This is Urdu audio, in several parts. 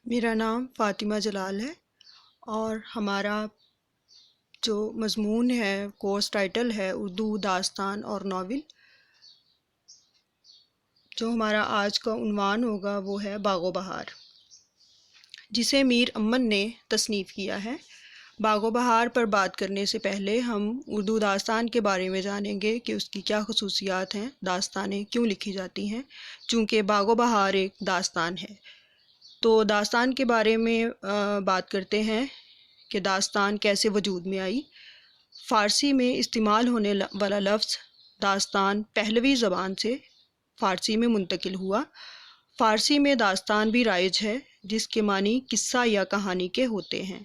میرا نام فاطمہ جلال ہے اور ہمارا جو مضمون ہے کورس ٹائٹل ہے اردو داستان اور ناول۔ جو ہمارا آج کا عنوان ہوگا وہ ہے باغ و بہار، جسے میر امن نے تصنیف کیا ہے۔ باغ و بہار پر بات کرنے سے پہلے ہم اردو داستان کے بارے میں جانیں گے کہ اس کی کیا خصوصیات ہیں، داستانیں کیوں لکھی جاتی ہیں، چونکہ باغ و بہار ایک داستان ہے۔ تو داستان کے بارے میں بات کرتے ہیں کہ داستان کیسے وجود میں آئی۔ فارسی میں استعمال ہونے والا لفظ داستان پہلوی زبان سے فارسی میں منتقل ہوا۔ فارسی میں داستان بھی رائج ہے، جس کے معنی قصہ یا کہانی کے ہوتے ہیں۔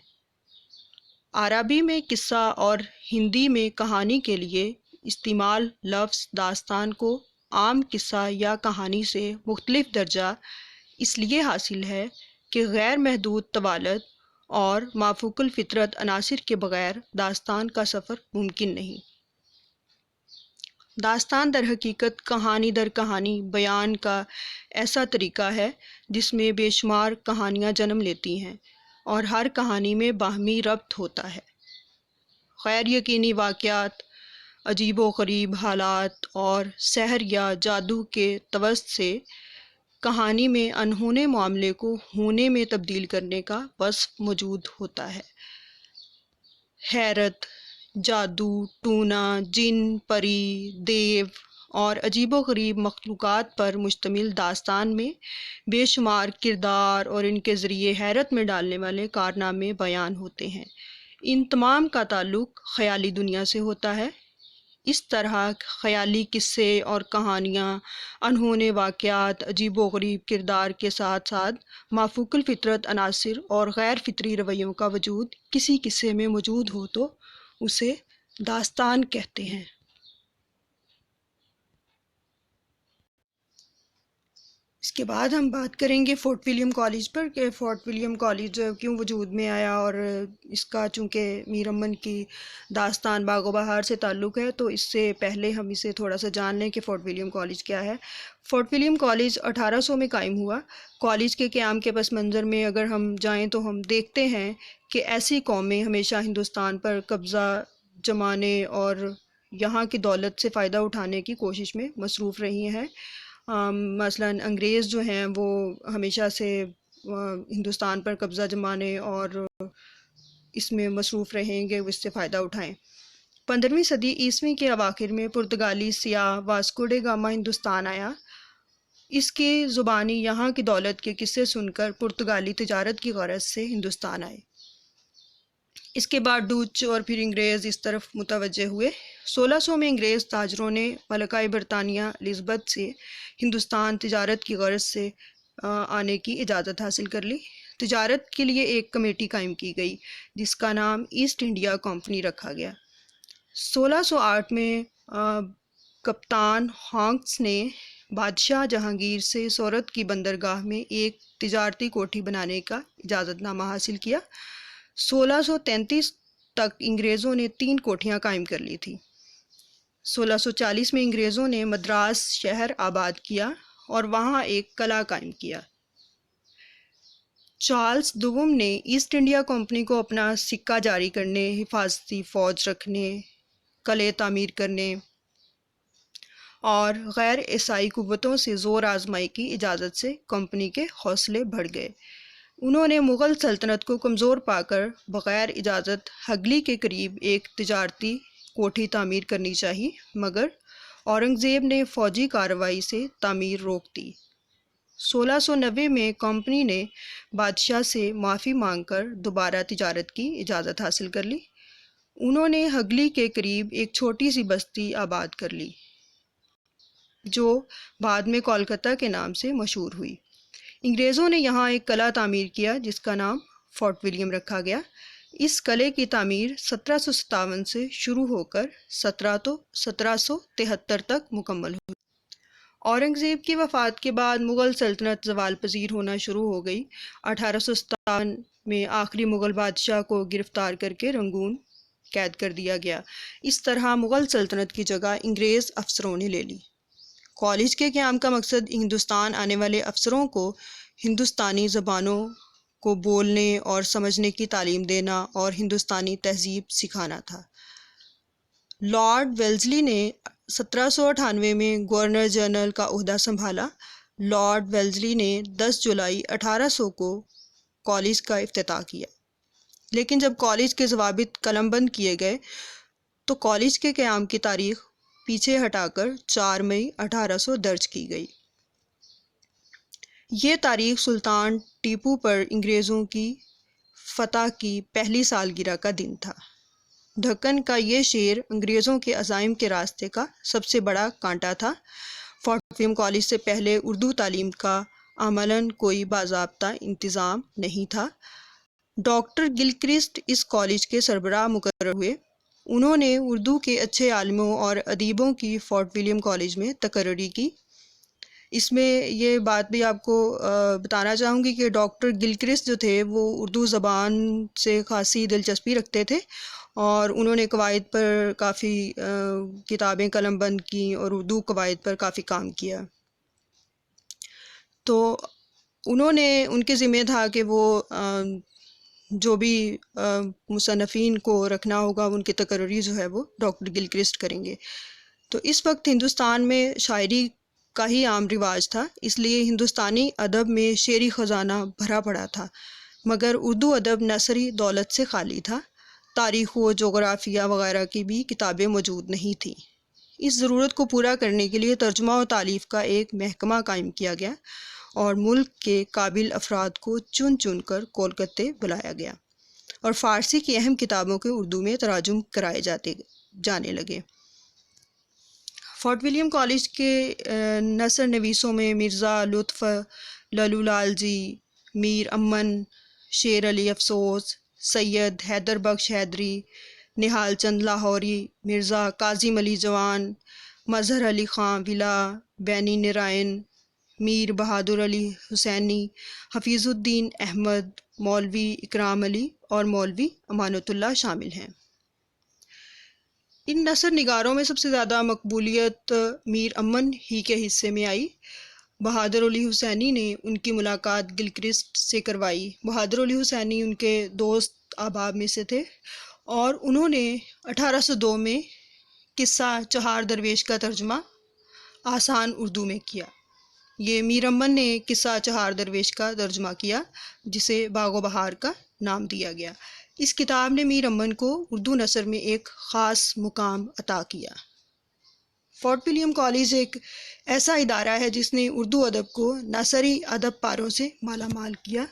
عربی میں قصہ اور ہندی میں کہانی کے لیے استعمال لفظ داستان کو عام قصہ یا کہانی سے مختلف درجہ اس لیے حاصل ہے کہ غیر محدود طوالت اور مافوق الفطرت عناصر کے بغیر داستان کا سفر ممکن نہیں۔ داستان در حقیقت کہانی در کہانی بیان کا ایسا طریقہ ہے جس میں بے شمار کہانیاں جنم لیتی ہیں اور ہر کہانی میں باہمی ربط ہوتا ہے۔ غیر یقینی واقعات، عجیب و غریب حالات اور سحر یا جادو کے توسط سے کہانی میں انہونے معاملے کو ہونے میں تبدیل کرنے کا وصف موجود ہوتا ہے۔ حیرت، جادو، ٹونا، جن، پری، دیو اور عجیب و غریب مخلوقات پر مشتمل داستان میں بے شمار کردار اور ان کے ذریعے حیرت میں ڈالنے والے کارنامے بیان ہوتے ہیں۔ ان تمام کا تعلق خیالی دنیا سے ہوتا ہے۔ اس طرح خیالی قصے اور کہانیاں، انہونے واقعات، عجیب و غریب کردار کے ساتھ ساتھ مافوق الفطرت عناصر اور غیر فطری رویوں کا وجود کسی قصے میں موجود ہو تو اسے داستان کہتے ہیں۔ اس کے بعد ہم بات کریں گے فورٹ ولیم کالج پر کہ فورٹ ولیم کالج کیوں وجود میں آیا، اور اس کا چونکہ میر امن کی داستان باغ و بہار سے تعلق ہے تو اس سے پہلے ہم اسے تھوڑا سا جان لیں کہ فورٹ ولیم کالج کیا ہے۔ فورٹ ولیم کالج 1800 میں قائم ہوا۔ کالج کے قیام کے پس منظر میں اگر ہم جائیں تو ہم دیکھتے ہیں کہ ایسی قومیں ہمیشہ ہندوستان پر قبضہ جمانے اور یہاں کی دولت سے فائدہ اٹھانے کی کوشش میں مصروف رہی ہیں۔ مثلاً انگریز جو ہیں وہ ہمیشہ سے ہندوستان پر قبضہ جمانے اور اس میں مصروف رہیں گے، اس سے فائدہ اٹھائیں۔ 15ویں صدی عیسوی کے اواخر میں پرتگالی سیاح واسکو ڈے گاما ہندوستان آیا۔ اس کی زبانی یہاں کی دولت کے قصے سن کر پرتگالی تجارت کی غرض سے ہندوستان آئے۔ اس کے بعد ڈچ اور پھر انگریز اس طرف متوجہ ہوئے۔ 1600 میں انگریز تاجروں نے ملکہ برطانیہ الزبتھ سے ہندوستان تجارت کی غرض سے آنے کی اجازت حاصل کر لی۔ تجارت کے لیے ایک کمیٹی قائم کی گئی جس کا نام ایسٹ انڈیا کمپنی رکھا گیا۔ 1608 میں کپتان ہانکس نے بادشاہ جہانگیر سے سورت کی بندرگاہ میں ایک تجارتی کوٹھی بنانے کا اجازت نامہ حاصل کیا۔ 1633 تک انگریزوں نے 3 کوٹھیاں قائم کر لی تھیں۔ 1640 میں انگریزوں نے مدراس شہر آباد کیا اور وہاں ایک قلعہ قائم کیا۔ چارلس دوم نے ایسٹ انڈیا کمپنی کو اپنا سکہ جاری کرنے، حفاظتی فوج رکھنے، قلعے تعمیر کرنے اور غیر عیسائی قوتوں سے زور آزمائی کی اجازت سے کمپنی کے حوصلے بڑھ گئے۔ انہوں نے مغل سلطنت کو کمزور پا کر بغیر اجازت ہگلی کے قریب ایک تجارتی کوٹھی تعمیر کرنی چاہی، مگر اورنگزیب نے فوجی کارروائی سے تعمیر روک دی۔ 1690 میں کمپنی نے بادشاہ سے معافی مانگ کر دوبارہ تجارت کی اجازت حاصل کر لی۔ انہوں نے ہگلی کے قریب ایک چھوٹی سی بستی آباد کر لی جو بعد میں کولکتہ کے نام سے مشہور ہوئی۔ انگریزوں نے یہاں ایک قلعہ تعمیر کیا جس کا نام فورٹ ولیم رکھا گیا۔ اس قلعے کی تعمیر 1757 سے شروع ہو کر 1773 تک مکمل ہوئی۔ اورنگزیب کی وفات کے بعد مغل سلطنت زوال پذیر ہونا شروع ہو گئی۔ 1857 میں آخری مغل بادشاہ کو گرفتار کر کے رنگون قید کر دیا گیا۔ اس طرح مغل سلطنت کی جگہ انگریز افسروں نے لے لی۔ کالج کے قیام کا مقصد ہندوستان آنے والے افسروں کو ہندوستانی زبانوں کو بولنے اور سمجھنے کی تعلیم دینا اور ہندوستانی تہذیب سکھانا تھا۔ لارڈ ویلزلی نے 1798 میں گورنر جنرل کا عہدہ سنبھالا۔ لارڈ ویلزلی نے 10 جولائی 1800 کو کالج کا افتتاح کیا، لیکن جب کالج کے ضوابط قلم بند کیے گئے تو کالج کے قیام کی تاریخ پیچھے ہٹا کر 4 مئی 1800 درج کی گئی۔ یہ تاریخ سلطان ٹیپو پر انگریزوں کی فتح کی پہلی سالگرہ کا دن تھا۔ دکن کا یہ شہر انگریزوں کے عزائم کے راستے کا سب سے بڑا کانٹا تھا۔ فورٹ ولیم کالج سے پہلے اردو تعلیم کا عملاً کوئی باضابطہ انتظام نہیں تھا۔ ڈاکٹر گلکرسٹ اس کالج کے سربراہ مقرر ہوئے۔ انہوں نے اردو کے اچھے عالموں اور ادیبوں کی فورٹ ولیم کالج میں تقرری کی۔ اس میں یہ بات بھی آپ کو بتانا چاہوں گی کہ ڈاکٹر گلکرسٹ جو تھے وہ اردو زبان سے خاصی دلچسپی رکھتے تھے، اور انہوں نے قواعد پر کافی کتابیں قلم بند کیں اور اردو قواعد پر کافی کام کیا۔ تو انہوں نے ان کے ذمہ تھا کہ وہ جو بھی مصنفین کو رکھنا ہوگا ان کی تقرری جو ہے وہ ڈاکٹر گلکرسٹ کریں گے۔ تو اس وقت ہندوستان میں شاعری کا ہی عام رواج تھا، اس لیے ہندوستانی ادب میں شعری خزانہ بھرا پڑا تھا، مگر اردو ادب نثری دولت سے خالی تھا۔ تاریخ و جغرافیہ وغیرہ کی بھی کتابیں موجود نہیں تھیں۔ اس ضرورت کو پورا کرنے کے لیے ترجمہ و تالیف کا ایک محکمہ قائم کیا گیا اور ملک کے قابل افراد کو چن چن کر کولکتے بلایا گیا، اور فارسی کی اہم کتابوں کے اردو میں تراجم کرائے جانے لگے۔ فورٹ ولیم کالج کے نثر نویسوں میں مرزا لطف، للو لال جی، میر امن، شیر علی افسوس، سید حیدر بخش حیدری، نہال چند لاہوری، مرزا کاظم علی جوان، مظہر علی خاں ولا، بینی نرائن، میر بہادر علی حسینی، حفیظ الدین احمد، مولوی اکرام علی اور مولوی امانت اللہ شامل ہیں۔ ان نثر نگاروں میں سب سے زیادہ مقبولیت میر امن ہی کے حصے میں آئی۔ بہادر علی حسینی نے ان کی ملاقات گلکرسٹ سے کروائی۔ بہادر علی حسینی ان کے دوست احباب میں سے تھے، اور انہوں نے 1802 میں قصہ چہار درویش کا ترجمہ آسان اردو میں کیا۔ یہ میر امن نے قصہ چہار درویش کا ترجمہ کیا، جسے باغ و بہار کا نام دیا گیا۔ اس کتاب نے میر امن کو اردو نثر میں ایک خاص مقام عطا کیا۔ فورٹ ولیم کالج ایک ایسا ادارہ ہے جس نے اردو ادب کو نثری ادب پاروں سے مالا مال کیا۔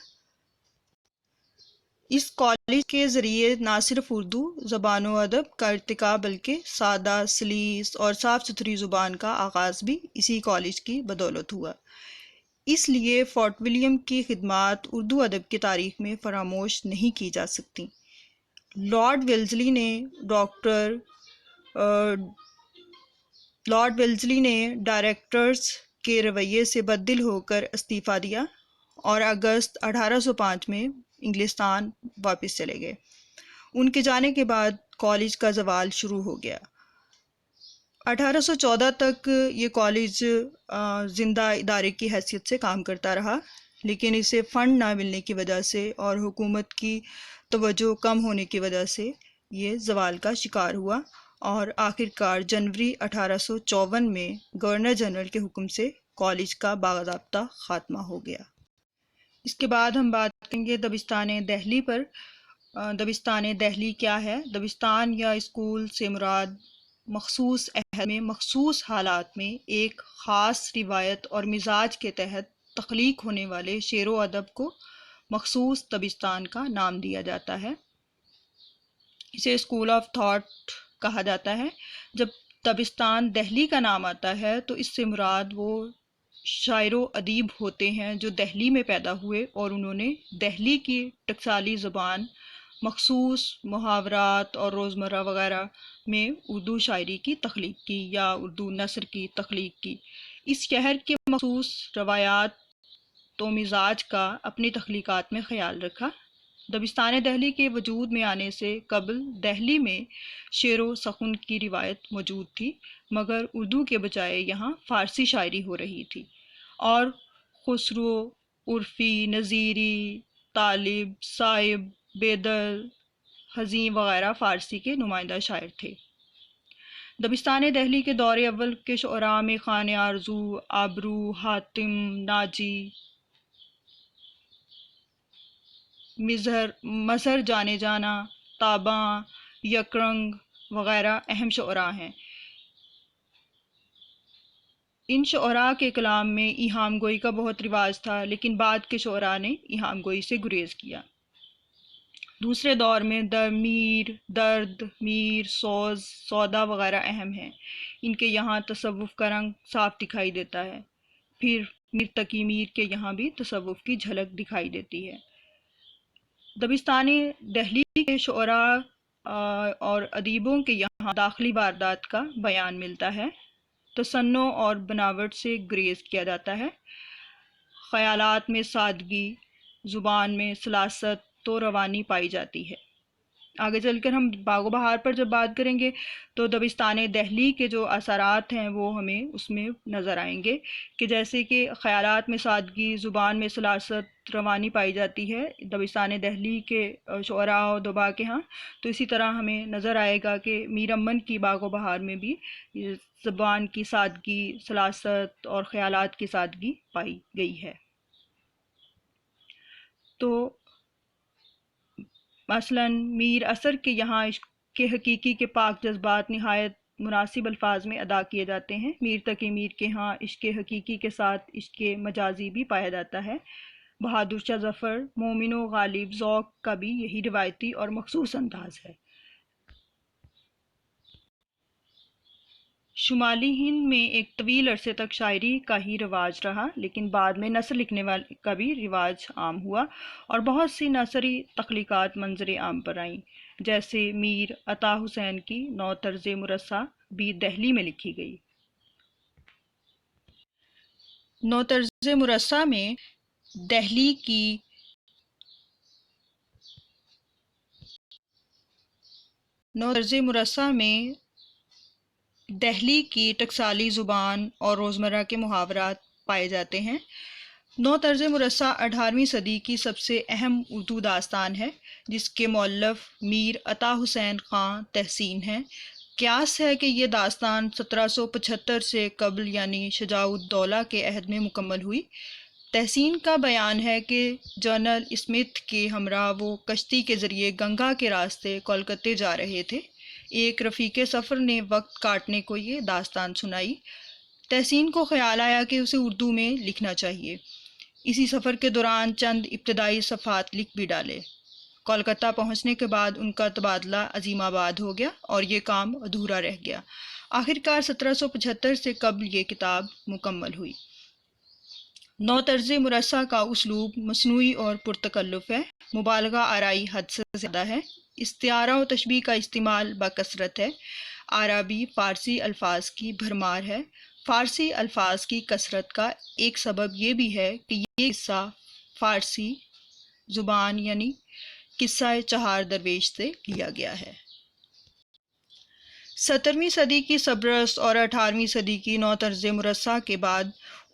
اس کالج کے ذریعے نہ صرف اردو زبان و ادب کا ارتقاء بلکہ سادہ، سلیس اور صاف ستھری زبان کا آغاز بھی اسی کالج کی بدولت ہوا۔ اس لیے فورٹ ولیم کی خدمات اردو ادب کی تاریخ میں فراموش نہیں کی جا سکتی۔ لارڈ ویلزلی نے ڈائریکٹرز کے رویے سے بددل ہو کر استعفیٰ دیا اور اگست 1805 میں انگلستان واپس چلے گئے۔ ان کے جانے کے بعد کالج کا زوال شروع ہو گیا۔ 1814 تک یہ کالج زندہ ادارے کی حیثیت سے کام کرتا رہا، لیکن اسے فنڈ نہ ملنے کی وجہ سے اور حکومت کی توجہ کم ہونے کی وجہ سے یہ زوال کا شکار ہوا، اور آخرکار جنوری 1854 میں گورنر جنرل کے حکم سے کالج کا باضابطہ خاتمہ ہو گیا۔ اس کے بعد ہم بات کریں گے دبستان دہلی پر۔ دبستان دہلی کیا ہے؟ دبستان یا اسکول سے مراد مخصوص عہد میں مخصوص حالات میں ایک خاص روایت اور مزاج کے تحت تخلیق ہونے والے شعر و ادب کو مخصوص دبستان کا نام دیا جاتا ہے۔ اسے اسکول آف تھاٹ کہا جاتا ہے۔ جب دبستان دہلی کا نام آتا ہے تو اس سے مراد وہ شاعر و ادیب ہوتے ہیں جو دہلی میں پیدا ہوئے اور انہوں نے دہلی کی ٹکسالی زبان، مخصوص محاورات اور روزمرہ وغیرہ میں اردو شاعری کی تخلیق کی یا اردو نثر کی تخلیق کی۔ اس شہر کے مخصوص روایات و مزاج کا اپنی تخلیقات میں خیال رکھا۔ دبستان دہلی کے وجود میں آنے سے قبل دہلی میں شعر و سخن کی روایت موجود تھی، مگر اردو کے بجائے یہاں فارسی شاعری ہو رہی تھی، اور خسرو، عرفی، نظیری، طالب، صائب، بیدر، حزین وغیرہ فارسی کے نمائندہ شاعر تھے۔ دبستان دہلی کے دور اول کے شعراء میں خان آرزو، آبرو، حاتم، ناجی، مظہر جانے جانا، تاباں، یکرنگ وغیرہ اہم شعراء ہیں۔ ان شعراء کے کلام میں ایہام گوئی کا بہت رواج تھا، لیکن بعد کے شعراء نے ایہام گوئی سے گریز کیا۔ دوسرے دور میں میر، درد، میر، سوز، سودا وغیرہ اہم ہیں۔ ان کے یہاں تصوف کا رنگ صاف دکھائی دیتا ہے۔ پھر میر تقی میر کے یہاں بھی تصوف کی جھلک دکھائی دیتی ہے۔ دبستان دہلی کے شعراء اور ادیبوں کے یہاں داخلی واردات کا بیان ملتا ہے۔ تصنع اور بناوٹ سے گریز کیا جاتا ہے۔ خیالات میں سادگی، زبان میں سلاست تو روانی پائی جاتی ہے۔ آگے چل کر ہم باغ و بہار پر جب بات کریں گے تو دبستان دہلی کے جو اثرات ہیں وہ ہمیں اس میں نظر آئیں گے، کہ جیسے کہ خیالات میں سادگی، زبان میں سلاست، روانی پائی جاتی ہے دبستان دہلی کے شعراء و ادباء کے ہاں، تو اسی طرح ہمیں نظر آئے گا کہ میر امن کی باغ و بہار میں بھی زبان کی سادگی، سلاست اور خیالات کی سادگی پائی گئی ہے۔ تو مثلاً میر اثر کے یہاں عشق کے حقیقی کے پاک جذبات نہایت مناسب الفاظ میں ادا کیے جاتے ہیں۔ میر تقی میر کے ہاں عشق حقیقی کے ساتھ عشق مجازی بھی پایا جاتا ہے۔ بہادر شاہ ظفر، مومن و غالب ذوق کا بھی یہی روایتی اور مخصوص انداز ہے۔ شمالی ہند میں ایک طویل عرصے تک شاعری کا ہی رواج رہا، لیکن بعد میں نثر لکھنے والے کا بھی رواج عام ہوا اور بہت سی نثری تخلیقات منظر عام پر آئیں، جیسے میر عطا حسین کی نو طرز مرصع بھی دہلی میں لکھی گئی۔ نو طرز مرصع میں دہلی کی ٹکسالی زبان اور روزمرہ کے محاورات پائے جاتے ہیں۔ نو طرز مرصع 18ویں صدی کی سب سے اہم اردو داستان ہے، جس کے مؤلف میر عطا حسین خاں تحسین ہیں۔ قیاس ہے کہ یہ داستان 1775 سے قبل یعنی شجاع الدولہ کے عہد میں مکمل ہوئی۔ تحسین کا بیان ہے کہ جنرل اسمتھ کے ہمراہ وہ کشتی کے ذریعے گنگا کے راستے کولکتے جا رہے تھے۔ ایک رفیق سفر نے وقت کاٹنے کو یہ داستان سنائی۔ تحسین کو خیال آیا کہ اسے اردو میں لکھنا چاہیے۔ اسی سفر کے دوران چند ابتدائی صفحات لکھ بھی ڈالے۔ کولکتہ پہنچنے کے بعد ان کا تبادلہ عظیم آباد ہو گیا اور یہ کام ادھورا رہ گیا۔ آخرکار 1775 سے قبل یہ کتاب مکمل ہوئی۔ نو طرز مرصع کا اسلوب مصنوعی اور پرتکلف ہے، مبالغہ آرائی حد سے زیادہ ہے، استعارہ و تشبیہ کا استعمال بکثرت ہے، عربی فارسی الفاظ کی بھرمار ہے۔ فارسی الفاظ کی کثرت کا ایک سبب یہ بھی ہے کہ یہ قصہ فارسی زبان یعنی قصہ چہار درویش سے لیا گیا ہے۔ 17ویں صدی کی سبرس اور 18ویں صدی کی نو طرز مرصع کے بعد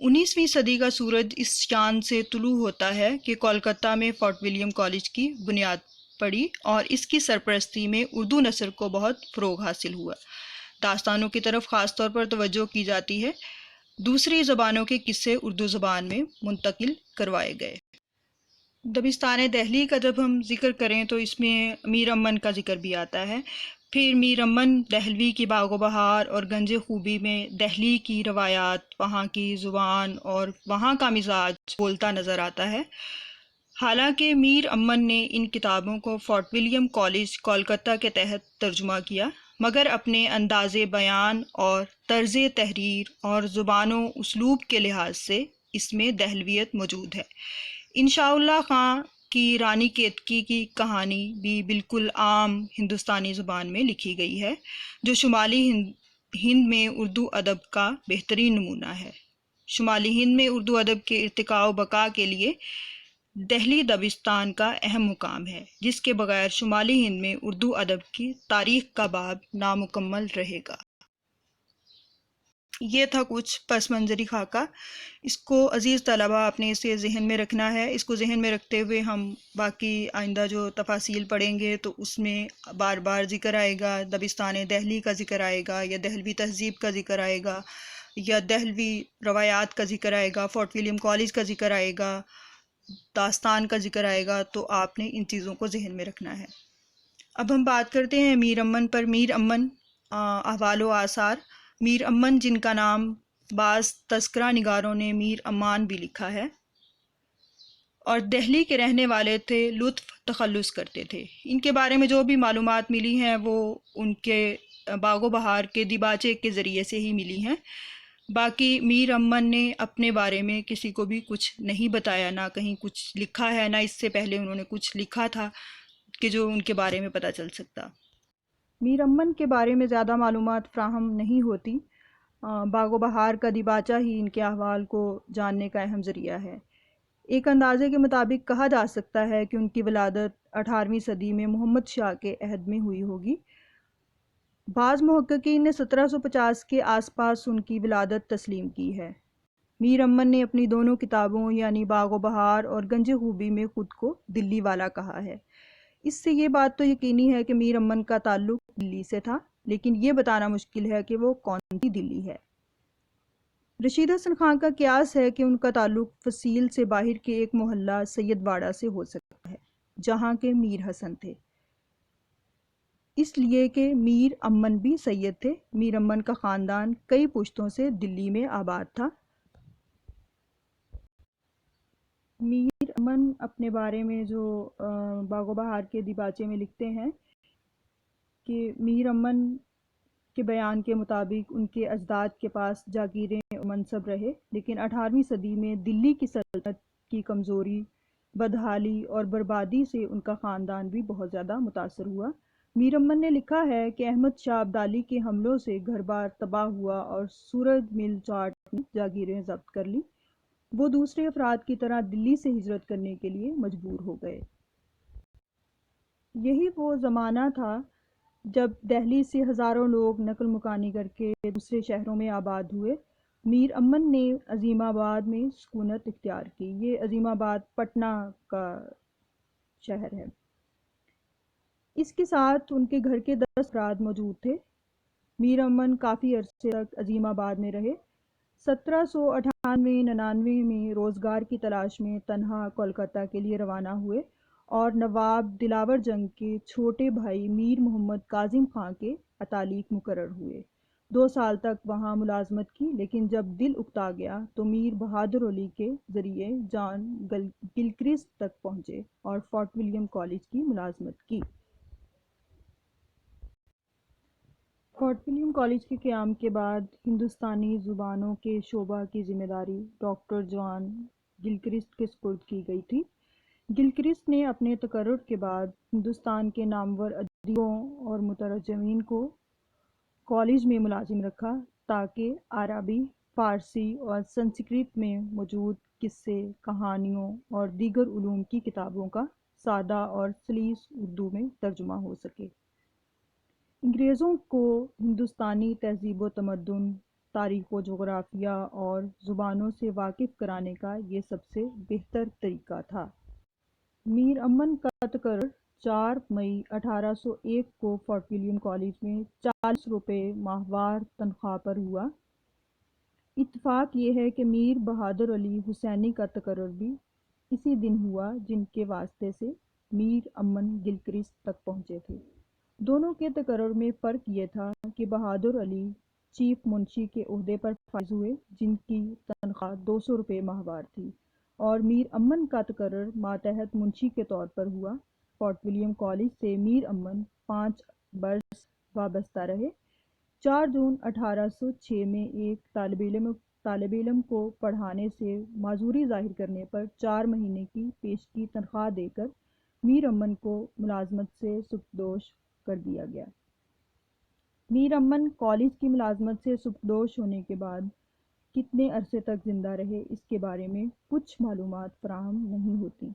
19ویں صدی کا سورج اس شان سے طلوع ہوتا ہے کہ کولکتہ میں فورٹ ولیم کالج کی بنیاد پڑی اور اس کی سرپرستی میں اردو نثر کو بہت فروغ حاصل ہوا۔ داستانوں کی طرف خاص طور پر توجہ کی جاتی ہے۔ دوسری زبانوں کے قصے اردو زبان میں منتقل کروائے گئے۔ دبستان دہلی کا جب ہم ذکر کریں تو اس میں میر امن کا ذکر بھی آتا ہے۔ پھر میر امن دہلوی کی باغ و بہار اور گنج خوبی میں دہلی کی روایات، وہاں کی زبان اور وہاں کا مزاج بولتا نظر آتا ہے۔ حالانکہ میر امن نے ان کتابوں کو فورٹ ولیم کالج کولکتہ کے تحت ترجمہ کیا، مگر اپنے انداز بیان اور طرز تحریر اور زبان و اسلوب کے لحاظ سے اس میں دہلویت موجود ہے۔ انشاء اللہ خاں کی رانی کیتکی کی کہانی بھی بالکل عام ہندوستانی زبان میں لکھی گئی ہے، جو شمالی ہند میں اردو ادب کا بہترین نمونہ ہے۔ شمالی ہند میں اردو ادب کے ارتقاء و بقا کے لیے دہلی دبستان کا اہم مقام ہے، جس کے بغیر شمالی ہند میں اردو ادب کی تاریخ کا باب نامکمل رہے گا۔ یہ تھا کچھ پس منظری خاکہ. اس کو عزیز طلبہ اپنے اسے ذہن میں رکھنا ہے. اس کو ذہن میں رکھتے ہوئے ہم باقی آئندہ جو تفاصیل پڑھیں گے تو اس میں بار بار ذکر آئے گا، دبستان دہلی کا ذکر آئے گا، یا دہلوی تہذیب کا ذکر آئے گا، یا دہلوی روایات کا ذکر آئے گا، فورٹ ولیم کالج کا ذکر آئے گا، داستان کا ذکر آئے گا. تو آپ نے ان چیزوں کو ذہن میں رکھنا ہے. اب ہم بات کرتے ہیں میر امن پر. میر امن احوال و آثار. میر امن جن کا نام بعض تذکرہ نگاروں نے میر امان بھی لکھا ہے، اور دہلی کے رہنے والے تھے. لطف تخلص کرتے تھے. ان کے بارے میں جو بھی معلومات ملی ہیں وہ ان کے باغ و بہار کے دیباچے کے ذریعے سے ہی ملی ہیں. باقی میر امن نے اپنے بارے میں کسی کو بھی کچھ نہیں بتایا، نہ کہیں کچھ لکھا ہے، نہ اس سے پہلے انہوں نے کچھ لکھا تھا کہ جو ان کے بارے میں پتہ چل سکتا. میر امن کے بارے میں زیادہ معلومات فراہم نہیں ہوتی. باغ و بہار کا دیباچہ ہی ان کے احوال کو جاننے کا اہم ذریعہ ہے. ایک اندازے کے مطابق کہا جا سکتا ہے کہ ان کی ولادت 18ویں صدی میں محمد شاہ کے عہد میں ہوئی ہوگی. بعض محققین نے 1750 کے آس پاس ان کی ولادت تسلیم کی ہے. میر امن نے اپنی دونوں کتابوں یعنی باغ و بہار اور گنج خوبی میں خود کو دلی والا کہا ہے. اس سے یہ بات تو یقینی ہے کہ میر امن کا تعلق دلی سے تھا، لیکن یہ بتانا مشکل ہے کہ وہ کون سی دلی ہے. رشید حسن خان کا قیاس ہے کہ ان کا تعلق فصیل سے باہر کے ایک محلہ سید واڑہ سے ہو سکتا ہے جہاں کے میر حسن تھے، اس لیے کہ میر امن بھی سید تھے. میر امن کا خاندان کئی پشتوں سے دلی میں آباد تھا. میر امن اپنے بارے میں جو باغ و بہار کے دیباچے میں لکھتے ہیں کہ میر امن کے بیان کے مطابق ان کے اجداد کے پاس جاگیریں اور منصب رہے، لیکن 18ویں صدی میں دلی کی سلطنت کی کمزوری، بدحالی اور بربادی سے ان کا خاندان بھی بہت زیادہ متاثر ہوا. میر امن نے لکھا ہے کہ احمد شاہ ابدالی کے حملوں سے گھر بار تباہ ہوا اور سورج مل چاٹ نے جاگیریں ضبط کر لی. وہ دوسرے افراد کی طرح دلی سے ہجرت کرنے کے لیے مجبور ہو گئے. یہی وہ زمانہ تھا جب دہلی سے ہزاروں لوگ نقل مکانی کر کے دوسرے شہروں میں آباد ہوئے. میر امن نے عظیم آباد میں سکونت اختیار کی. یہ عظیم آباد پٹنہ کا شہر ہے. اس کے ساتھ ان کے گھر کے 10 افراد موجود تھے. میر امن کافی عرصے تک عظیم آباد میں رہے. 1798-99 میں روزگار کی تلاش میں تنہا کولکتہ کے لیے روانہ ہوئے اور نواب دلاور جنگ کے چھوٹے بھائی میر محمد کاظم خان کے اتالیق مقرر ہوئے. 2 سال تک وہاں ملازمت کی، لیکن جب دل اکتا گیا تو میر بہادر علی کے ذریعے جان گلکرسٹ تک پہنچے اور فورٹ ولیم کالج کی ملازمت کی. فورٹ ولیم کالج کے قیام کے بعد ہندوستانی زبانوں کے شعبہ کی ذمہ داری ڈاکٹر جان گلکرسٹ کے سپرد کی گئی تھی. گلکرسٹ نے اپنے تقرر کے بعد ہندوستان کے نامور ادیبوں اور مترجمین کو کالج میں ملازم رکھا تاکہ عربی، فارسی اور سنسکرت میں موجود قصے، کہانیوں اور دیگر علوم کی کتابوں کا سادہ اور سلیس اردو میں ترجمہ ہو سکے. انگریزوں کو ہندوستانی تہذیب و تمدن، تاریخ و جغرافیہ اور زبانوں سے واقف کرانے کا یہ سب سے بہتر طریقہ تھا. میر امن کا تقرر 4 مئی 1801 کو فورٹ ولیم کالج میں 40 روپے ماہوار تنخواہ پر ہوا. اتفاق یہ ہے کہ میر بہادر علی حسینی کا تقرر بھی اسی دن ہوا جن کے واسطے سے میر امن گلکرسٹ تک پہنچے تھے. دونوں کے تقرر میں فرق یہ تھا کہ بہادر علی چیف منشی کے عہدے پر فائز ہوئے جن کی تنخواہ 200 روپے ماہوار تھی، اور میر امن کا تقرر ماتحت منشی کے طور پر ہوا. فورٹ ولیم کالج سے میر امن 5 برس وابستہ رہے. 4 جون 1806 میں ایک طالب علم کو پڑھانے سے معذوری ظاہر کرنے پر 4 مہینے کی پیشگی تنخواہ دے کر میر امن کو ملازمت سے سبکدوش کر دیا گیا. میر امن کالج کی ملازمت سے سبکدوش ہونے کے بعد کتنے عرصے تک زندہ رہے اس کے بارے میں کچھ معلومات فراہم نہیں ہوتی.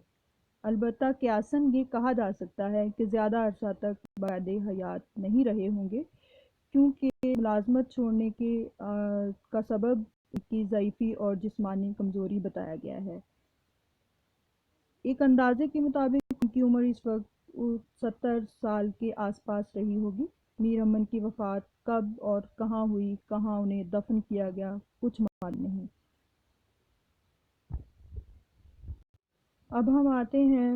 البتہ قیاساً یہ کہا جا سکتا ہے کہ زیادہ عرصہ تک بعد حیات نہیں رہے ہوں گے، کیونکہ ملازمت چھوڑنے کا سبب کی ضعیفی اور جسمانی کمزوری بتایا گیا ہے۔ ایک اندازے کے مطابق ان کی عمر اس وقت 70 سال کے آس پاس رہی ہوگی۔ میر امن کی وفات کب اور کہاں ہوئی، کہاں انہیں دفن کیا گیا، کچھ معلوم نہیں۔ اب ہم آتے ہیں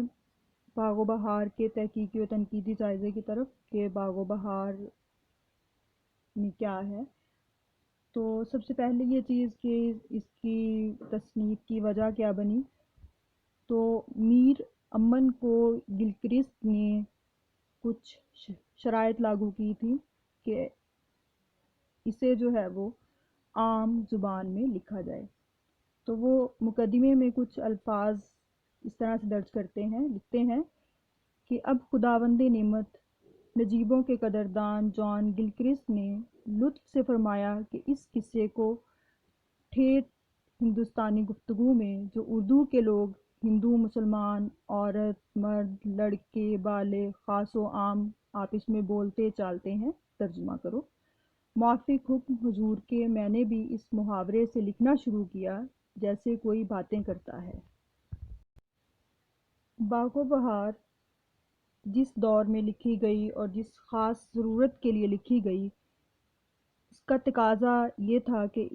باغ و بہار کے تحقیقی و تنقیدی جائزے کی طرف کہ باغ و بہار میں کیا ہے۔ تو سب سے پہلے یہ چیز کہ اس کی تصنیف کی وجہ کیا بنی، تو میر امن کو گلکرسٹ نے کچھ شرائط لاگو کی تھی کہ اسے جو ہے وہ عام زبان میں لکھا جائے۔ تو وہ مقدمے میں کچھ الفاظ اس طرح سے درج لکھتے ہیں کہ اب خداوند نعمت نجیبوں کے قدردان جان گلکرسٹ نے لطف سے فرمایا کہ اس قصے کو ٹھیٹھ ہندوستانی گفتگو میں جو اردو کے لوگ ہندو مسلمان عورت مرد لڑکے بالغ خاص و عام آپس میں بولتے چالتے ہیں ترجمہ کرو۔ موافق حکم حضور کے میں نے بھی اس محاورے سے لکھنا شروع کیا جیسے کوئی باتیں کرتا ہے۔ باغ و بہار جس دور میں لکھی گئی اور جس خاص ضرورت کے لیے لکھی گئی، اس کا تقاضا یہ تھا کہ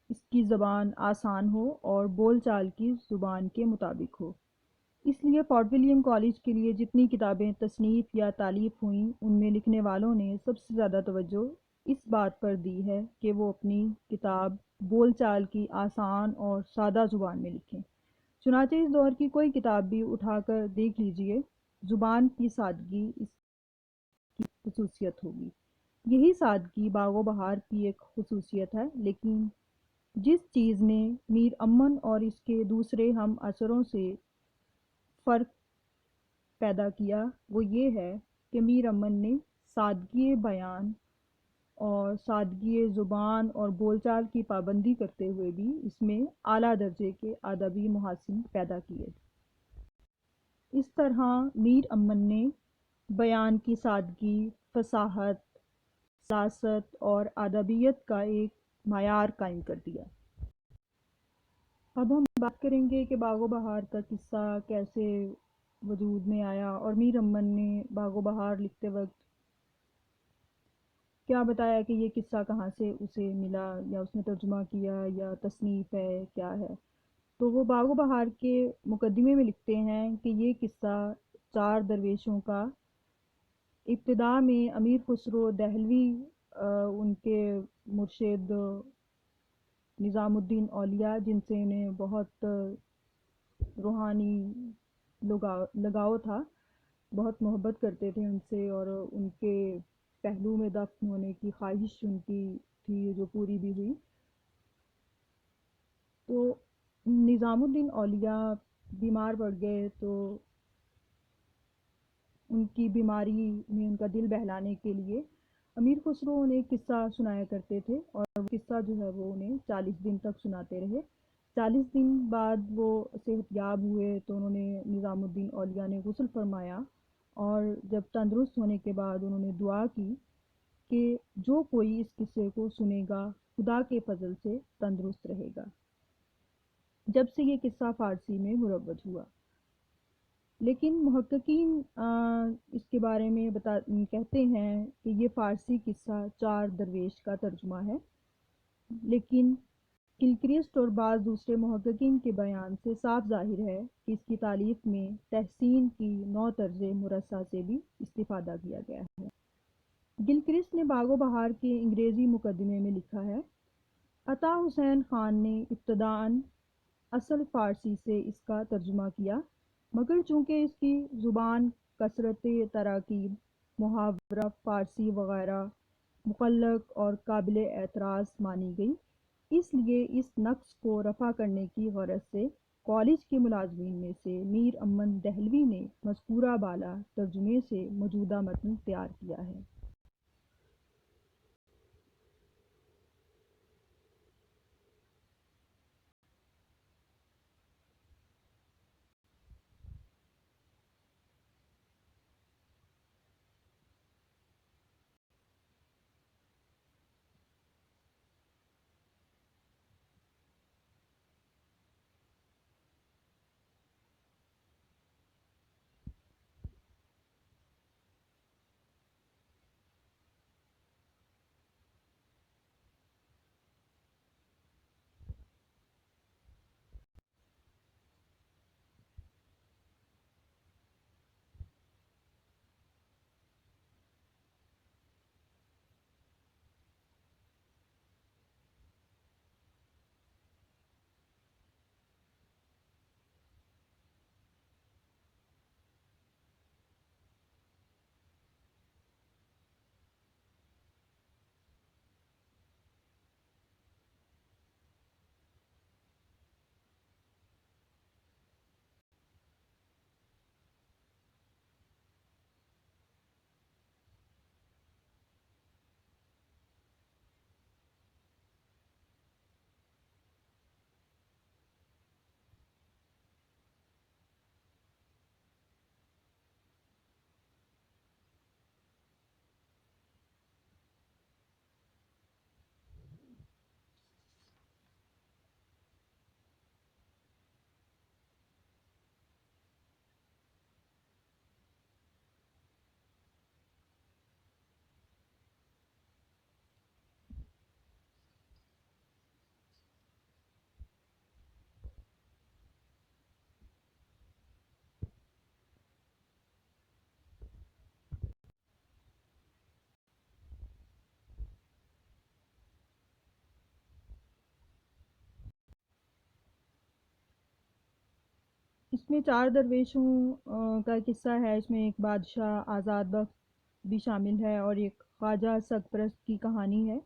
اس کی زبان آسان ہو اور بول چال کی زبان کے مطابق ہو۔ اس لیے فورٹ ولیم کالج کے لیے جتنی کتابیں تصنیف یا تالیف ہوئیں ان میں لکھنے والوں نے سب سے زیادہ توجہ اس بات پر دی ہے کہ وہ اپنی کتاب بول چال کی آسان اور سادہ زبان میں لکھیں۔ چنانچہ اس دور کی کوئی کتاب بھی اٹھا کر دیکھ لیجئے، زبان کی سادگی اس کی خصوصیت ہوگی۔ یہی سادگی باغ و بہار کی ایک خصوصیت ہے، لیکن جس چیز نے میر امن اور اس کے دوسرے ہم عصروں سے فرق پیدا کیا وہ یہ ہے کہ میر امن نے سادگی بیان اور سادگی زبان اور بول چال کی پابندی کرتے ہوئے بھی اس میں اعلیٰ درجے کے ادبی محاسن پیدا کیے۔ اس طرح میر امن نے بیان کی سادگی، فصاحت، سیاست اور ادبیت کا ایک معیار قائم کر دیا۔ اب ہم بات کریں گے کہ باغ و بہار کا قصہ کیسے وجود میں آیا اور میر امن نے باغ و بہار لکھتے وقت کیا بتایا کہ یہ قصہ کہاں سے اسے ملا یا اس نے ترجمہ کیا یا تصنیف ہے کیا ہے۔ تو وہ باغ و بہار کے مقدمے میں لکھتے ہیں کہ یہ قصہ 4 درویشوں کا ابتدا میں امیر خسرو دہلوی ان کے مرشد نظام الدین اولیاء جن سے انہیں بہت روحانی لگاؤ تھا، بہت محبت کرتے تھے ان سے اور ان کے پہلو میں دفن ہونے کی خواہش ان کی تھی جو پوری بھی ہوئی۔ تو نظام الدین اولیاء بیمار پڑ گئے تو ان کی بیماری میں ان کا دل بہلانے کے لیے امیر خسرو انہیں قصہ سنایا کرتے تھے اور وہ قصہ جو ہے وہ انہیں 40 دن تک سناتے رہے۔ 40 دن بعد وہ صحت یاب ہوئے تو انہوں نے نظام الدین اولیاء نے غسل فرمایا اور جب تندرست ہونے کے بعد انہوں نے دعا کی کہ جو کوئی اس قصے کو سنے گا خدا کے فضل سے تندرست رہے گا۔ جب سے یہ قصہ فارسی میں مروج ہوا، لیکن محققین اس کے بارے میں کہتے ہیں کہ یہ فارسی قصہ 4 درویش کا ترجمہ ہے، لیکن گلکرسٹ اور بعض دوسرے محققین کے بیان سے صاف ظاہر ہے کہ اس کی تالیف میں تحسین کی نو طرز مرصع سے بھی استفادہ کیا گیا ہے۔ گلکرسٹ نے باغ و بہار کے انگریزی مقدمے میں لکھا ہے، عطا حسین خان نے ابتداً اصل فارسی سے اس کا ترجمہ کیا، مگر چونکہ اس کی زبان کثرت تراکیب، محاورہ فارسی وغیرہ مخلق اور قابل اعتراض مانی گئی، اس لیے اس نقص کو رفع کرنے کی غرض سے کالج کے ملازمین میں سے میر امن دہلوی نے مذکورہ بالا ترجمے سے موجودہ متن تیار کیا ہے۔ اس میں 4 درویشوں کا قصہ ہے. اس میں ایک بادشاہ آزاد بخت بھی شامل ہے اور ایک خواجہ سرپرست کی کہانی ہے.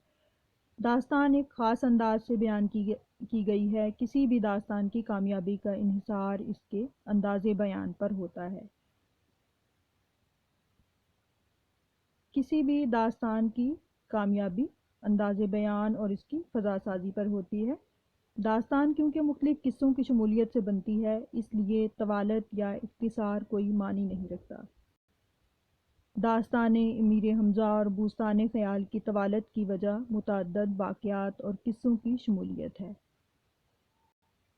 داستان ایک خاص انداز سے بیان کی گئی ہے. کسی بھی داستان کی کامیابی کا انحصار اس کے انداز بیان پر ہوتا ہے. کسی بھی داستان کی کامیابی انداز بیان اور اس کی فضا سازی پر ہوتی ہے. داستان کیونکہ مختلف قصوں کی شمولیت سے بنتی ہے، اس لیے طوالت یا اختصار کوئی معنی نہیں رکھتا. داستان امیر حمزہ اور بوستان خیال کی طوالت کی وجہ متعدد واقعات اور قصوں کی شمولیت ہے.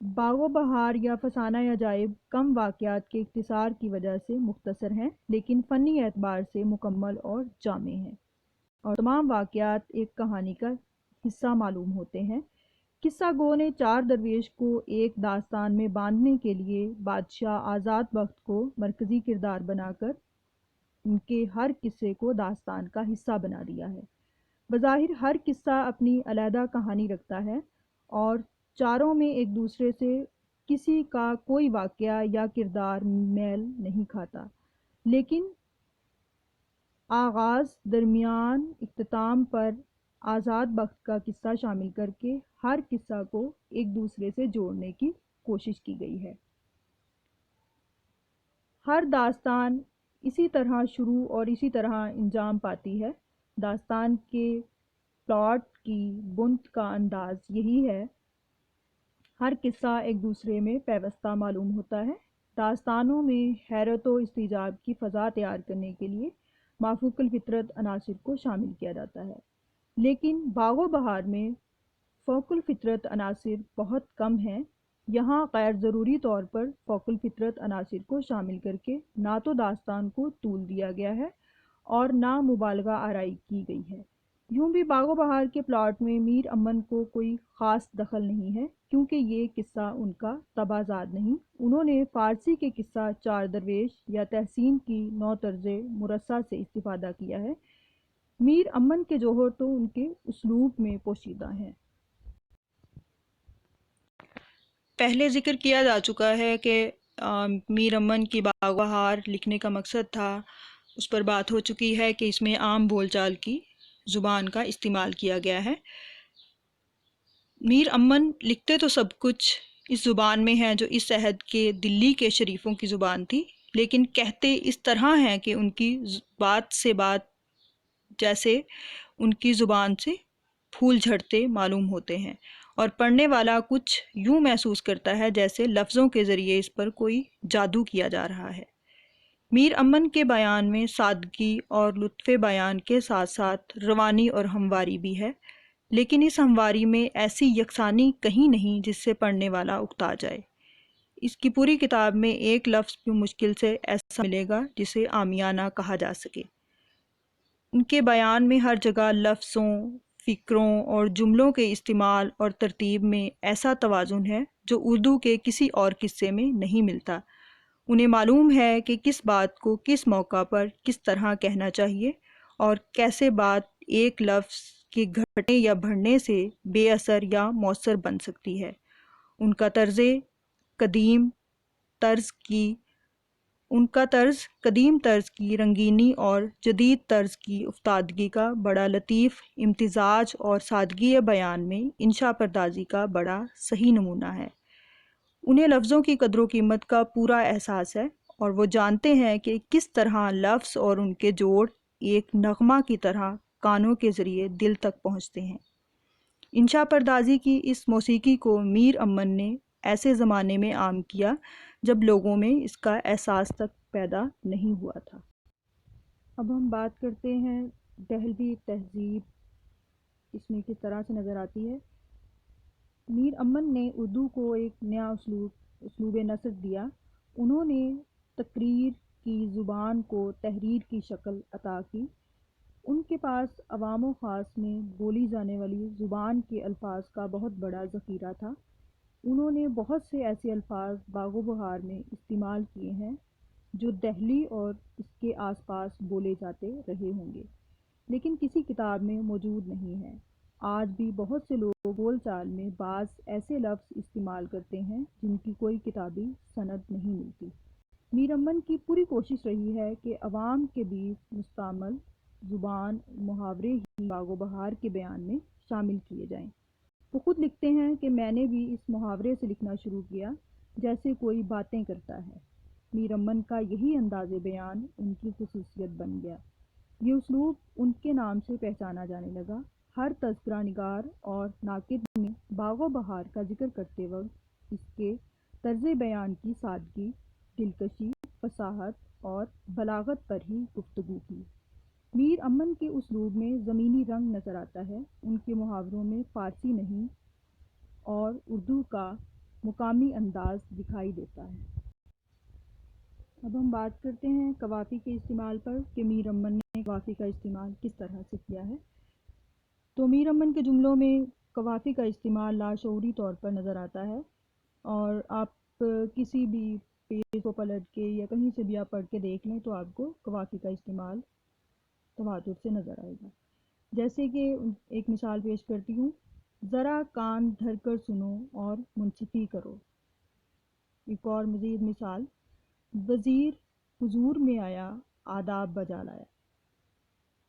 باغ و بہار یا فسانہ عجائب کم واقعات کے اختصار کی وجہ سے مختصر ہیں، لیکن فنی اعتبار سے مکمل اور جامع ہیں، اور تمام واقعات ایک کہانی کا حصہ معلوم ہوتے ہیں. قصہ گو نے 4 درویش کو ایک داستان میں باندھنے کے لیے بادشاہ آزاد بخت کو مرکزی کردار بنا کر ان کے ہر قصے کو داستان کا حصہ بنا دیا ہے. بظاہر ہر قصہ اپنی علیحدہ کہانی رکھتا ہے اور چاروں میں ایک دوسرے سے کسی کا کوئی واقعہ یا کردار میل نہیں کھاتا، لیکن آغاز، درمیان، اختتام پر آزاد بخت کا قصہ شامل کر کے ہر قصہ کو ایک دوسرے سے جوڑنے کی کوشش کی گئی ہے. ہر داستان اسی طرح شروع اور اسی طرح انجام پاتی ہے. داستان کے پلاٹ کی بنت کا انداز یہی ہے. ہر قصہ ایک دوسرے میں پیوستہ معلوم ہوتا ہے. داستانوں میں حیرت و استعجاب کی فضا تیار کرنے کے لیے مافوق الفطرت عناصر کو شامل کیا جاتا ہے، لیکن باغ و بہار میں فوق الفطرت عناصر بہت کم ہیں. یہاں غیر ضروری طور پر فوق الفطرت عناصر کو شامل کر کے نہ تو داستان کو طول دیا گیا ہے اور نہ مبالغہ آرائی کی گئی ہے. یوں بھی باغ و بہار کے پلاٹ میں میر امن کو کوئی خاص دخل نہیں ہے، کیونکہ یہ قصہ ان کا طبع زاد نہیں. انہوں نے فارسی کے قصہ 4 درویش یا تحسین کی نو طرز مرصع سے استفادہ کیا ہے. میر امن کے جوہر تو ان کے اسلوب میں پوشیدہ ہیں. پہلے ذکر کیا جا چکا ہے کہ میر امن کی باغ و بہار لکھنے کا مقصد تھا. اس پر بات ہو چکی ہے کہ اس میں عام بول چال کی زبان کا استعمال کیا گیا ہے. میر امن لکھتے تو سب کچھ اس زبان میں ہیں جو اس عہد کے دلی کے شریفوں کی زبان تھی، لیکن کہتے اس طرح ہیں کہ ان کی بات سے بات جیسے ان کی زبان سے پھول جھڑتے معلوم ہوتے ہیں، اور پڑھنے والا کچھ یوں محسوس کرتا ہے جیسے لفظوں کے ذریعے اس پر کوئی جادو کیا جا رہا ہے. میر امن کے بیان میں سادگی اور لطف بیان کے ساتھ ساتھ روانی اور ہمواری بھی ہے، لیکن اس ہمواری میں ایسی یکسانی کہیں نہیں جس سے پڑھنے والا اکتا جائے. اس کی پوری کتاب میں ایک لفظ بھی مشکل سے ایسا ملے گا جسے عامیانہ کہا جا سکے. ان کے بیان میں ہر جگہ لفظوں، فکروں اور جملوں کے استعمال اور ترتیب میں ایسا توازن ہے جو اردو کے کسی اور قصے میں نہیں ملتا. انہیں معلوم ہے کہ کس بات کو کس موقع پر کس طرح کہنا چاہیے اور کیسے بات ایک لفظ کے گھٹنے یا بڑھنے سے بے اثر یا مؤثر بن سکتی ہے. ان کا قدیم طرز کی رنگینی اور جدید طرز کی افتادگی کا بڑا لطیف امتزاج اور سادگی بیان میں انشا پردازی کا بڑا صحیح نمونہ ہے. انہیں لفظوں کی قدر و قیمت کا پورا احساس ہے اور وہ جانتے ہیں کہ کس طرح لفظ اور ان کے جوڑ ایک نغمہ کی طرح کانوں کے ذریعے دل تک پہنچتے ہیں. انشا پردازی کی اس موسیقی کو میر امن نے ایسے زمانے میں عام کیا جب لوگوں میں اس کا احساس تک پیدا نہیں ہوا تھا. اب ہم بات کرتے ہیں دہلوی تہذیب اس میں کس طرح سے نظر آتی ہے. میر امن نے اردو کو ایک نیا اسلوب نثر دیا. انہوں نے تقریر کی زبان کو تحریر کی شکل عطا کی. ان کے پاس عوام و خاص میں بولی جانے والی زبان کے الفاظ کا بہت بڑا ذخیرہ تھا. انہوں نے بہت سے ایسے الفاظ باغ و بہار میں استعمال کیے ہیں جو دہلی اور اس کے آس پاس بولے جاتے رہے ہوں گے، لیکن کسی کتاب میں موجود نہیں ہیں. آج بھی بہت سے لوگ بول چال میں بعض ایسے لفظ استعمال کرتے ہیں جن کی کوئی کتابی سند نہیں ملتی۔ میر امن کی پوری کوشش رہی ہے کہ عوام کے بیچ مستعمل زبان محاورے ہی باغ و بہار کے بیان میں شامل کیے جائیں۔ وہ خود لکھتے ہیں کہ میں نے بھی اس محاورے سے لکھنا شروع کیا جیسے کوئی باتیں کرتا ہے۔ میر امن کا یہی انداز بیان ان کی خصوصیت بن گیا۔ یہ اسلوب ان کے نام سے پہچانا جانے لگا۔ ہر تذکرہ نگار اور ناقد نے باغ و بہار کا ذکر کرتے وقت اس کے طرز بیان کی سادگی، دلکشی، فصاحت اور بلاغت پر ہی گفتگو کی۔ میر امن کے اسلوب میں زمینی رنگ نظر آتا ہے، ان کے محاوروں میں فارسی نہیں اور اردو کا مقامی انداز دکھائی دیتا ہے۔ اب ہم بات کرتے ہیں قوافی کے استعمال پر کہ میر امن نے قوافی کا استعمال کس طرح سے کیا ہے۔ تو میر امن کے جملوں میں قوافی کا استعمال لاشعوری طور پر نظر آتا ہے، اور آپ کسی بھی پیج کو پلٹ کے یا کہیں سے بھی آپ پڑھ کے دیکھ لیں تو آپ کو قوافی کا استعمال تواتر سے نظر آئے گا۔ جیسے کہ ایک مثال پیش کرتی ہوں، ذرا کان دھر کر سنو اور منصفی کرو۔ ایک اور مزید مثال، وزیر حضور میں آیا آداب بجا لایا،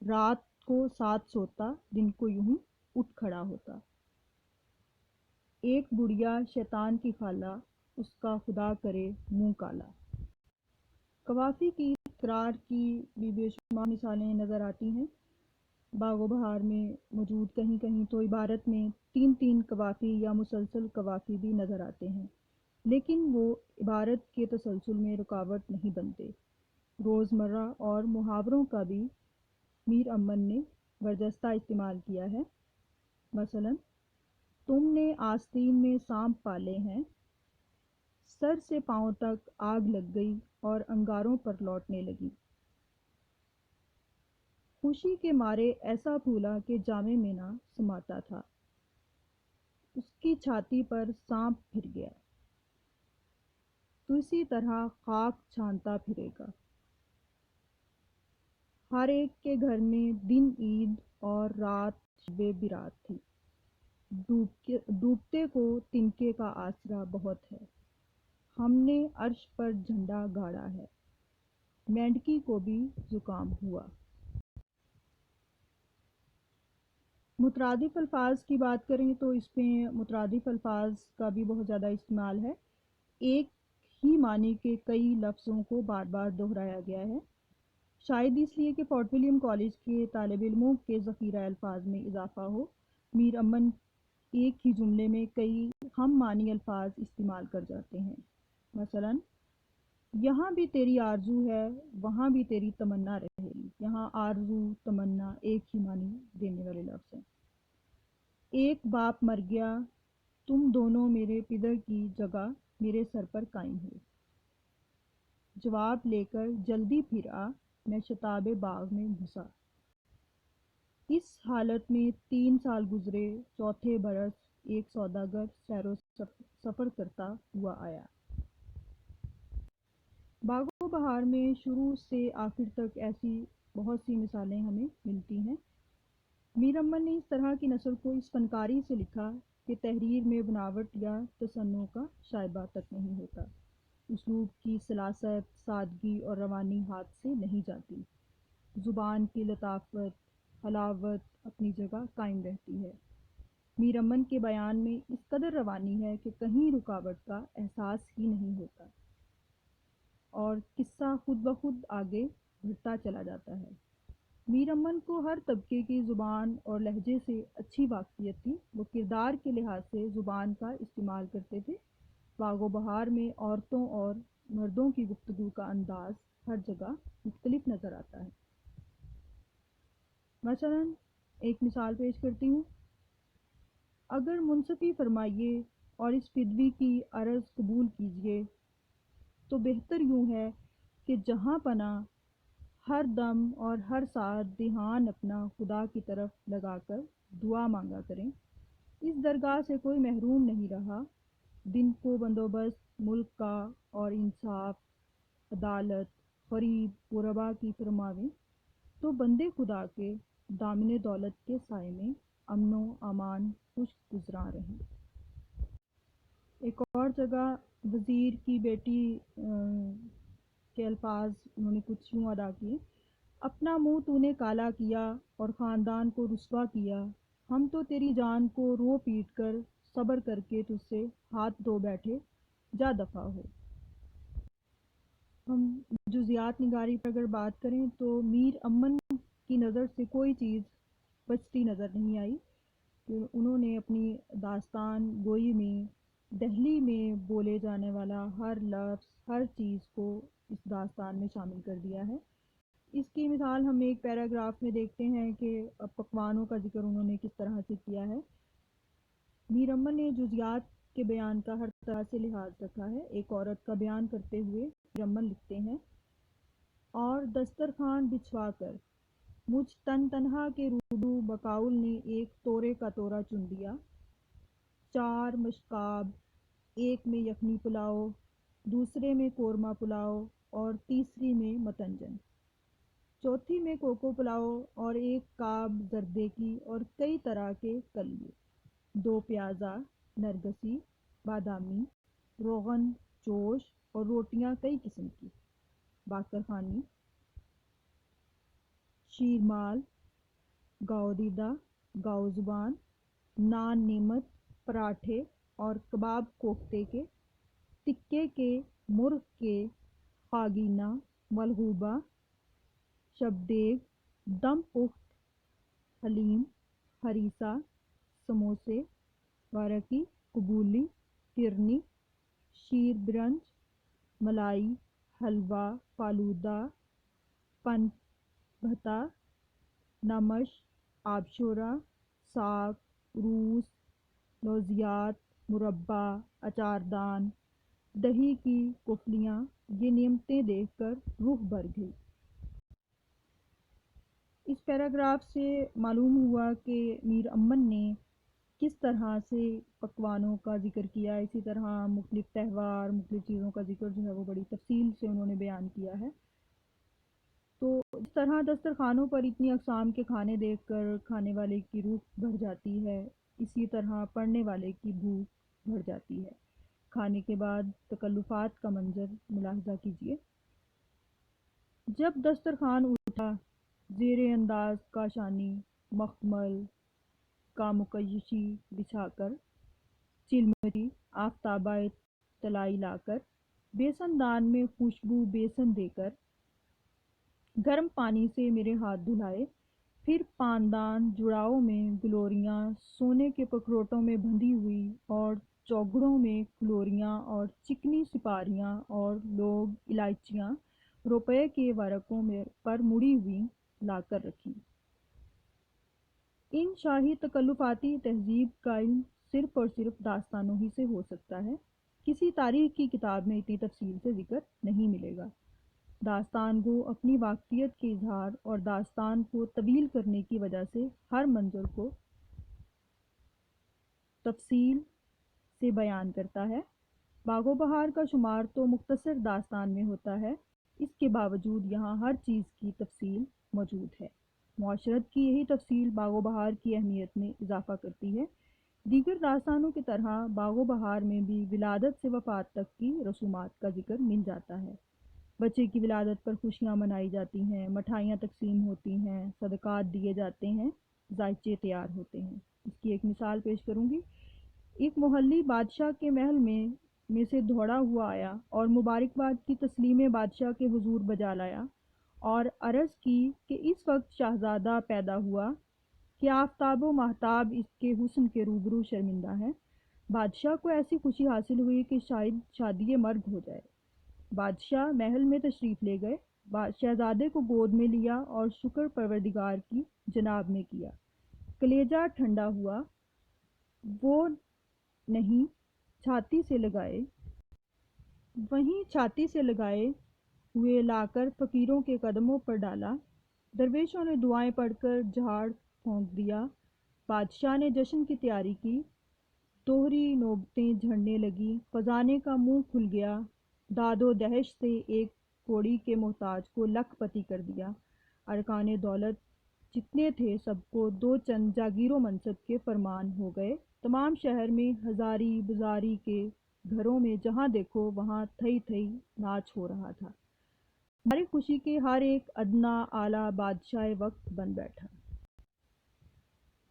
رات کو ساتھ سوتا دن کو یوں ہی اٹھ کھڑا ہوتا، ایک بڑھیا شیطان کی خالہ اس کا خدا کرے منہ کالا۔ قوافی کی تکرار کی بھی بے شمار مثالیں نظر آتی ہیں۔ باغ و بہار میں موجود کہیں کہیں تو عبارت میں 3 قوافی یا مسلسل قوافی بھی نظر آتے ہیں، لیکن وہ عبارت کے تسلسل میں رکاوٹ نہیں بنتے۔ روزمرہ اور محاوروں کا بھی میر امن نے برجستہ استعمال کیا ہے۔ مثلا، تم نے آستین میں سانپ پالے ہیں، سر سے پاؤں تک آگ لگ گئی اور انگاروں پر لوٹنے لگی۔ خوشی کے مارے ایسا پھولا کہ جامے میں نہ سماتا تھا، اس کی چھاتی پر سانپ پھر گیا، تو اسی طرح خاک چھانتا پھرے گا۔ ہر ایک کے گھر میں دن عید اور رات شب برات تھی، ڈوبتے کو تنکے کا آسرا بہت ہے، ہم نے عرش پر جھنڈا گاڑا ہے، مینڈکی کو بھی زکام ہوا۔ مترادف الفاظ کی بات کریں تو اس میں مترادف الفاظ کا بھی بہت زیادہ استعمال ہے۔ ایک ہی معنی کے کئی لفظوں کو بار بار دہرایا گیا ہے، شاید اس لیے کہ فورٹ ولیم کالج کے طالب علموں کے ذخیرہ الفاظ میں اضافہ ہو۔ میر امن ایک ہی جملے میں کئی ہم معنی الفاظ استعمال کر جاتے ہیں۔ مثلا، یہاں بھی تیری آرزو ہے وہاں بھی تیری تمنا رہے گی۔ یہاں آرزو تمنا ایک ہی معنی دینے والے لفظ ہیں۔ ایک باپ مر گیا، تم دونوں میرے پدر کی جگہ میرے سر پر قائم ہوئے، جواب لے کر جلدی پھر آ، میں شتاب باغ میں گھسا۔ اس حالت میں 3 سال گزرے، چوتھے برس ایک سوداگر سیر و سفر کرتا ہوا آیا۔ باغ و بہار میں شروع سے آخر تک ایسی بہت سی مثالیں ہمیں ملتی ہیں۔ میر امن نے اس طرح کی نثر کو اس فنکاری سے لکھا کہ تحریر میں بناوٹ یا تصنع کا شائبہ تک نہیں ہوتا۔ اسلوب کی سلاست، سادگی اور روانی ہاتھ سے نہیں جاتی۔ زبان کی لطافت، حلاوت اپنی جگہ قائم رہتی ہے۔ میر امن کے بیان میں اس قدر روانی ہے کہ کہیں رکاوٹ کا احساس ہی نہیں ہوتا، اور قصہ خود بخود آگے بڑھتا چلا جاتا ہے۔ میر امن کو ہر طبقے کی زبان اور لہجے سے اچھی واقفیت تھی۔ وہ کردار کے لحاظ سے زبان کا استعمال کرتے تھے۔ باغ و بہار میں عورتوں اور مردوں کی گفتگو کا انداز ہر جگہ مختلف نظر آتا ہے۔ مثلا، ایک مثال پیش کرتی ہوں، اگر منصفی فرمائیے اور اس فدوی کی عرض قبول کیجیے تو بہتر یوں ہے کہ جہاں پناہ ہر دم اور ہر ساتھ دھیان اپنا خدا کی طرف لگا کر دعا مانگا کریں۔ اس درگاہ سے کوئی محروم نہیں رہا، دن کو بندوبست ملک کا اور انصاف، عدالت، فریب غربا کی فرماویں تو بندے خدا کے دامن دولت کے سائے میں امن و امان خوش گزراں رہیں۔ ایک اور جگہ وزیر کی بیٹی کے الفاظ انہوں نے کچھ یوں ادا کیے: اپنا منہ تو نے کالا کیا اور خاندان کو رسوا کیا، ہم تو تیری جان کو رو پیٹ کر صبر کر کے تجھ سے ہاتھ دھو بیٹھے، جا دفع ہو۔ ہم جزیات نگاری پر اگر بات کریں تو میر امن کی نظر سے کوئی چیز بچتی نظر نہیں آئی کہ انہوں نے اپنی داستان گوئی میں دہلی میں بولے جانے والا ہر لفظ، ہر چیز کو اس داستان میں شامل کر دیا ہے۔ اس کی مثال ہم ایک پیراگراف میں دیکھتے ہیں کہ پکوانوں کا ذکر انہوں نے کس طرح سے کیا ہے۔ میر امن نے جزیات کے بیان کا ہر طرح سے لحاظ رکھا ہے۔ ایک عورت کا بیان کرتے ہوئے میر امن لکھتے ہیں: اور دسترخوان بچھوا کر مجھ تن تنہا کے روڈو بقاؤل نے ایک تورے کا تورا چن دیا، 4 مشکاب، ایک میں یخنی پلاؤ، دوسرے میں قورمہ پلاؤ اور تیسری میں متنجن، چوتھی میں کوکو پلاؤ اور ایک کاب زردے کی اور کئی طرح کے کلیے، 2 پیازا، نرگسی، بادامی، روغن جوش اور روٹیاں کئی قسم کی، باقر خوانی، شیرمال، گاؤ دیدہ، گاؤ زبان، نان نعمت، پراٹھے اور کباب کوفتے کے، ٹکے کے، مرغ کے، خاگینہ، ملغوبہ، شبدیگ، دم پخت، حلیم، ہریسہ، سموسے، وارکی، قبولی، فرنی، شیر برنج، ملائی، حلوہ، فالودہ، پن بھتا، نمش، آبشورہ، ساگ، روس، لوزیات، مربا، اچاردان، دہی کی کفلیاں، یہ نعمتیں دیکھ کر روح بھر گئی۔ اس پیراگراف سے معلوم ہوا کہ میر امن نے کس طرح سے پکوانوں کا ذکر کیا، اسی طرح مختلف تہوار، مختلف چیزوں کا ذکر جو ہے وہ بڑی تفصیل سے انہوں نے بیان کیا ہے۔ تو اس طرح دسترخوانوں پر اتنی اقسام کے کھانے دیکھ کر کھانے والے کی روح بھر جاتی ہے، اسی طرح پڑھنے والے کی بھوک بڑھ جاتی ہے۔ کھانے کے بعد تکلفات کا منظر ملاحظہ کیجیے: جب دسترخوان اٹھا، زیر انداز کاشانی مخمل کا مکیشی بچھا کر، چلمچی آفتابہ طلائی لا کر، بیسن دان میں خوشبو بیسن دے کر، گرم پانی سے میرے ہاتھ دھلائے، پھر پاندان جڑاؤ میں گلوریاں سونے کے پکھروٹوں میں بندھی ہوئی اور چوگڑوں میں کلوریاں اور چکنی سپاریاں اور لوگ الائچیاں روپے کے ورقوں میں پر مڑی ہوئی لا کر رکھی۔ ان شاہی تکلفاتی تہذیب کا علم صرف اور صرف داستانوں ہی سے ہو سکتا ہے، کسی تاریخ کی کتاب میں اتنی تفصیل سے ذکر نہیں ملے گا۔ داستان گو اپنی واقفیت کے اظہار اور داستان کو طویل کرنے کی وجہ سے ہر منظر کو تفصیل سے بیان کرتا ہے۔ باغ و بہار کا شمار تو مختصر داستان میں ہوتا ہے، اس کے باوجود یہاں ہر چیز کی تفصیل موجود ہے۔ معاشرت کی یہی تفصیل باغ و بہار کی اہمیت میں اضافہ کرتی ہے۔ دیگر داستانوں کی طرح باغ و بہار میں بھی ولادت سے وفات تک کی رسومات کا ذکر مل جاتا ہے۔ بچے کی ولادت پر خوشیاں منائی جاتی ہیں، مٹھائیاں تقسیم ہوتی ہیں، صدقات دیے جاتے ہیں، ذائچے تیار ہوتے ہیں۔ اس کی ایک مثال پیش کروں گی۔ ایک محلی بادشاہ کے محل میں سے دوڑا ہوا آیا اور مبارکباد کی تسلیمیں بادشاہ کے حضور بجا لایا اور عرض کی کہ اس وقت شہزادہ پیدا ہوا کہ آفتاب و ماہتاب اس کے حسن کے روبرو شرمندہ ہیں۔ بادشاہ کو ایسی خوشی حاصل ہوئی کہ شاید شادی مرگ ہو جائے۔ بادشاہ محل میں تشریف لے گئے، شہزادے کو گود میں لیا اور شکر پروردگار کی جناب میں کیا۔ کلیجہ ٹھنڈا ہوا، وہ نہیں چھاتی سے لگائے، وہیں چھاتی سے لگائے ہوئے لا کر فقیروں کے قدموں پر ڈالا۔ درویشوں نے دعائیں پڑھ کر جھاڑ پھونک دیا۔ بادشاہ نے جشن کی تیاری کی، دوہری نوبتیں جھڑنے لگیں، خزانے کا منہ کھل گیا، داد و دہش سے ایک کوڑی کے محتاج کو لکھ پتی کر دیا۔ ارکان دولت جتنے تھے سب کو دو چند جاگیر و منصب کے فرمان ہو گئے۔ تمام شہر میں ہزاری بزاری کے گھروں میں جہاں دیکھو وہاں تھئی تھئی ناچ ہو رہا تھا۔ ہماری خوشی کے ہر ایک ادنا اعلیٰ بادشاہ وقت بن بیٹھا۔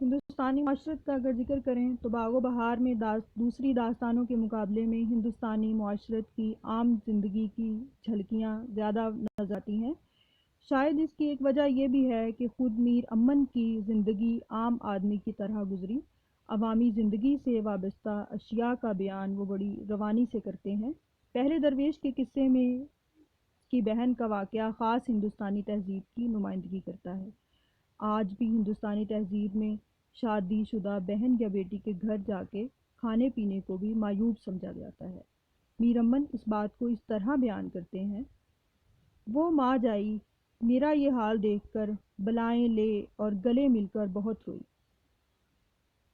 ہندوستانی معاشرت کا اگر ذکر کریں تو باغ و بہار میں دوسری داستانوں کے مقابلے میں ہندوستانی معاشرت کی عام زندگی کی جھلکیاں زیادہ نظر آتی ہیں۔ شاید اس کی ایک وجہ یہ بھی ہے کہ خود میر امن کی زندگی عام آدمی کی طرح گزری۔ عوامی زندگی سے وابستہ اشیاء کا بیان وہ بڑی روانی سے کرتے ہیں۔ پہلے درویش کے قصے میں کی بہن کا واقعہ خاص ہندوستانی تہذیب کی نمائندگی کرتا ہے۔ آج بھی ہندوستانی تہذیب میں شادی شدہ بہن یا بیٹی کے گھر جا کے کھانے پینے کو بھی معیوب سمجھا جاتا ہے۔ میر امن اس بات کو اس طرح بیان کرتے ہیں: وہ ماں جائی میرا یہ حال دیکھ کر بلائیں لے اور گلے مل کر بہت روئی۔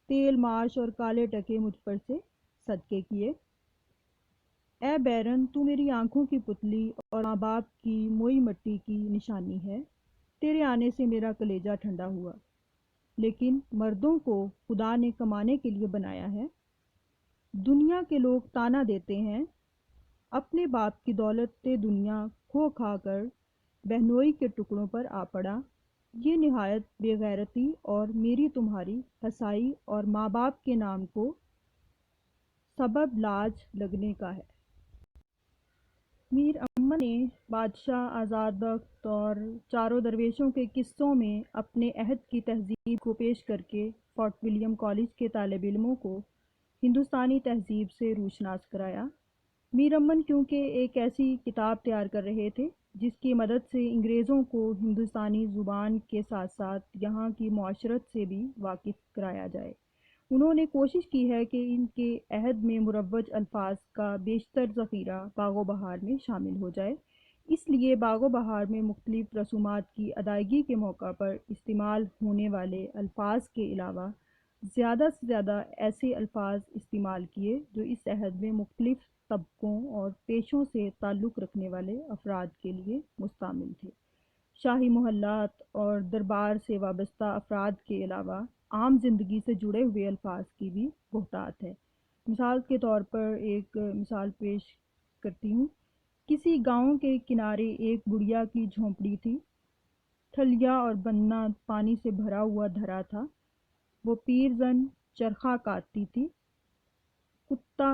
تیل ماش اور کالے ٹکے مجھ پر سے صدقے کیے۔ اے بیرن تو میری آنکھوں کی پتلی اور ماں باپ کی موئی مٹی کی نشانی ہے۔ تیرے آنے سے میرا کلیجہ ٹھنڈا ہوا۔ لیکن مردوں کو خدا نے کمانے کے لیے بنایا ہے۔ دنیا کے لوگ تانا دیتے ہیں: اپنے باپ کی دولت دنیا کھو کھا کر بہنوئی کے ٹکڑوں پر آ پڑا۔ یہ نہایت بے غیرتی اور میری تمہاری ہسائی اور ماں باپ کے نام کو سبب لاج لگنے کا ہے۔ میر امن نے بادشاہ آزاد بخت اور چاروں درویشوں کے قصوں میں اپنے عہد کی تہذیب کو پیش کر کے فورٹ ولیم کالج کے طالب علموں کو ہندوستانی تہذیب سے روشناس کرایا۔ میر امن کیونکہ ایک ایسی کتاب تیار کر رہے تھے جس کی مدد سے انگریزوں کو ہندوستانی زبان کے ساتھ ساتھ یہاں کی معاشرت سے بھی واقف کرایا جائے، انہوں نے کوشش کی ہے کہ ان کے عہد میں مروج الفاظ کا بیشتر ذخیرہ باغ و بہار میں شامل ہو جائے۔ اس لیے باغ و بہار میں مختلف رسومات کی ادائیگی کے موقع پر استعمال ہونے والے الفاظ کے علاوہ زیادہ سے زیادہ ایسے الفاظ استعمال کیے جو اس عہد میں مختلف طبقوں اور پیشوں سے تعلق رکھنے والے افراد کے لیے مستعمل تھے۔ شاہی محلات اور دربار سے وابستہ افراد کے علاوہ عام زندگی سے جڑے ہوئے الفاظ کی بھی بہتات ہے۔ مثال کے طور پر ایک مثال پیش کرتی ہوں: کسی گاؤں کے کنارے ایک بڑھیا کی جھونپڑی تھی۔ ٹھلیا اور بننا پانی سے بھرا ہوا دھرا تھا۔ وہ پیر زن چرخا کاٹتی تھی۔ کتا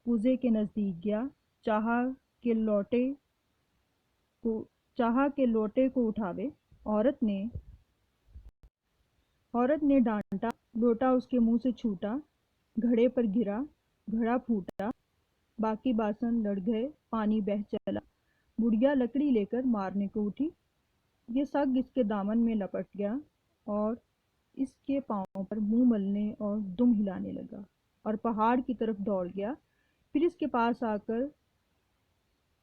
کوزے کے نزدیک گیا، چاہا کہ لوٹے کو اٹھاوے۔ عورت نے ڈانٹا، لوٹا اس کے منہ سے چھوٹا، گھڑے پر گرا، گھڑا پھوٹا، باقی باسن لڑ گئے، پانی بہہ چلا۔ بڑھیا لکڑی لے کر مارنے کو اٹھی۔ یہ سگ اس کے دامن میں لپٹ گیا اور اس کے پاؤں پر منہ ملنے اور دم ہلانے لگا اور پہاڑ کی طرف دوڑ گیا۔ پھر اس کے پاس آ کر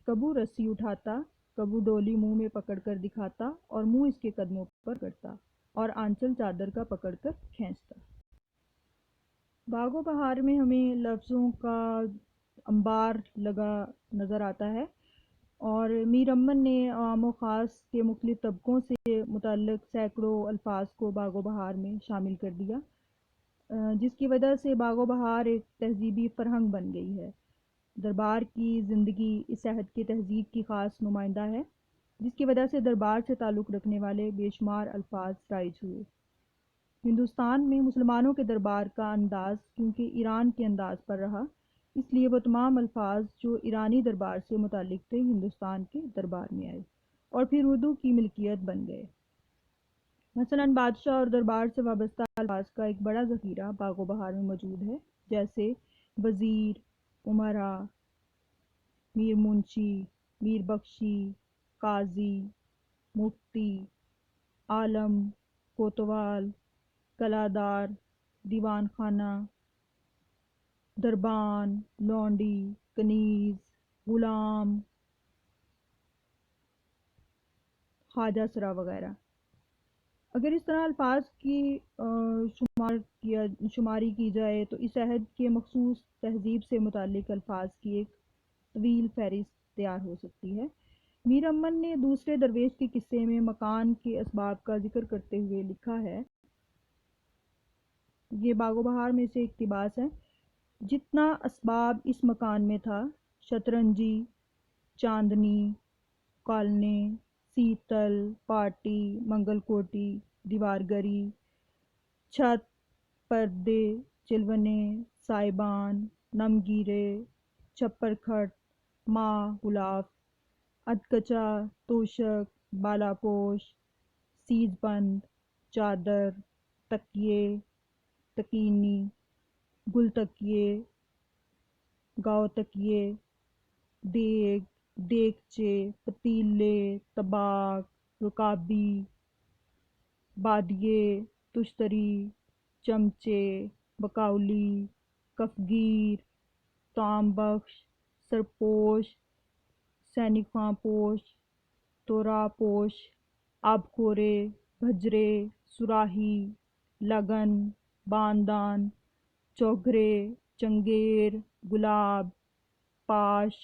کبو رسی اٹھاتا، کبو ڈولی منہ میں پکڑ کر دکھاتا اور منہ اس کے قدموں پر کرتا اور آنچل چادر کا پکڑ کر کھینچتا۔ باغ و بہار میں ہمیں لفظوں کا انبار لگا نظر آتا ہے، اور میر امن نے عام و خاص کے مختلف طبقوں سے متعلق سینکڑوں الفاظ کو باغ و بہار میں شامل کر دیا، جس کی وجہ سے باغ و بہار ایک تہذیبی فرہنگ بن گئی ہے۔ دربار کی زندگی اس عہد کی تہذیب کی خاص نمائندہ ہے، جس کی وجہ سے دربار سے تعلق رکھنے والے بے شمار الفاظ رائج ہوئے۔ ہندوستان میں مسلمانوں کے دربار کا انداز کیونکہ ایران کے انداز پر رہا، اس لیے وہ تمام الفاظ جو ایرانی دربار سے متعلق تھے ہندوستان کے دربار میں آئے اور پھر اردو کی ملکیت بن گئے۔ مثلاً بادشاہ اور دربار سے وابستہ الفاظ کا ایک بڑا ذخیرہ باغ و بہار میں موجود ہے، جیسے وزیر، امرا، میر منشی، میر بخشی، قاضی، مفتی، عالم، کوتوال، کلادار، دیوان خانہ، دربان، لونڈی، کنیز، غلام، خواجہ سرا وغیرہ۔ اگر اس طرح الفاظ کی شماری کی جائے تو اس عہد کے مخصوص تہذیب سے متعلق الفاظ کی ایک طویل فہرست تیار ہو سکتی ہے۔ میر امن نے دوسرے درویش کے قصے میں مکان کے اسباب کا ذکر کرتے ہوئے لکھا ہے، یہ باغ و بہار میں سے اقتباس ہے: جتنا اسباب اس مکان میں تھا، شطرنجی، چاندنی، کالنے، سیتل، پارٹی، منگل کوٹی، دیوارگری، چھت، پردے، چلونے، سائبان، نمگیرے، چھپر کھٹ، ماہ، غلاف، ادکچا، توشک، بالا پوش، سیج بند، چادر، تکیے، تکینی، گل تکیے، گاؤ تکیے، دیگ، دیگچے، پتیلے، طباق، رکابی، بادیے، تشتری، چمچے، بکاولی، کفگیر، طعام بخش، سرپوش، سینک خواں پوش، تورا پوش، آبخورے، بھجرے، سراہی، لگن، باندان، چوگھرے، چنگیر، گلاب، پاش،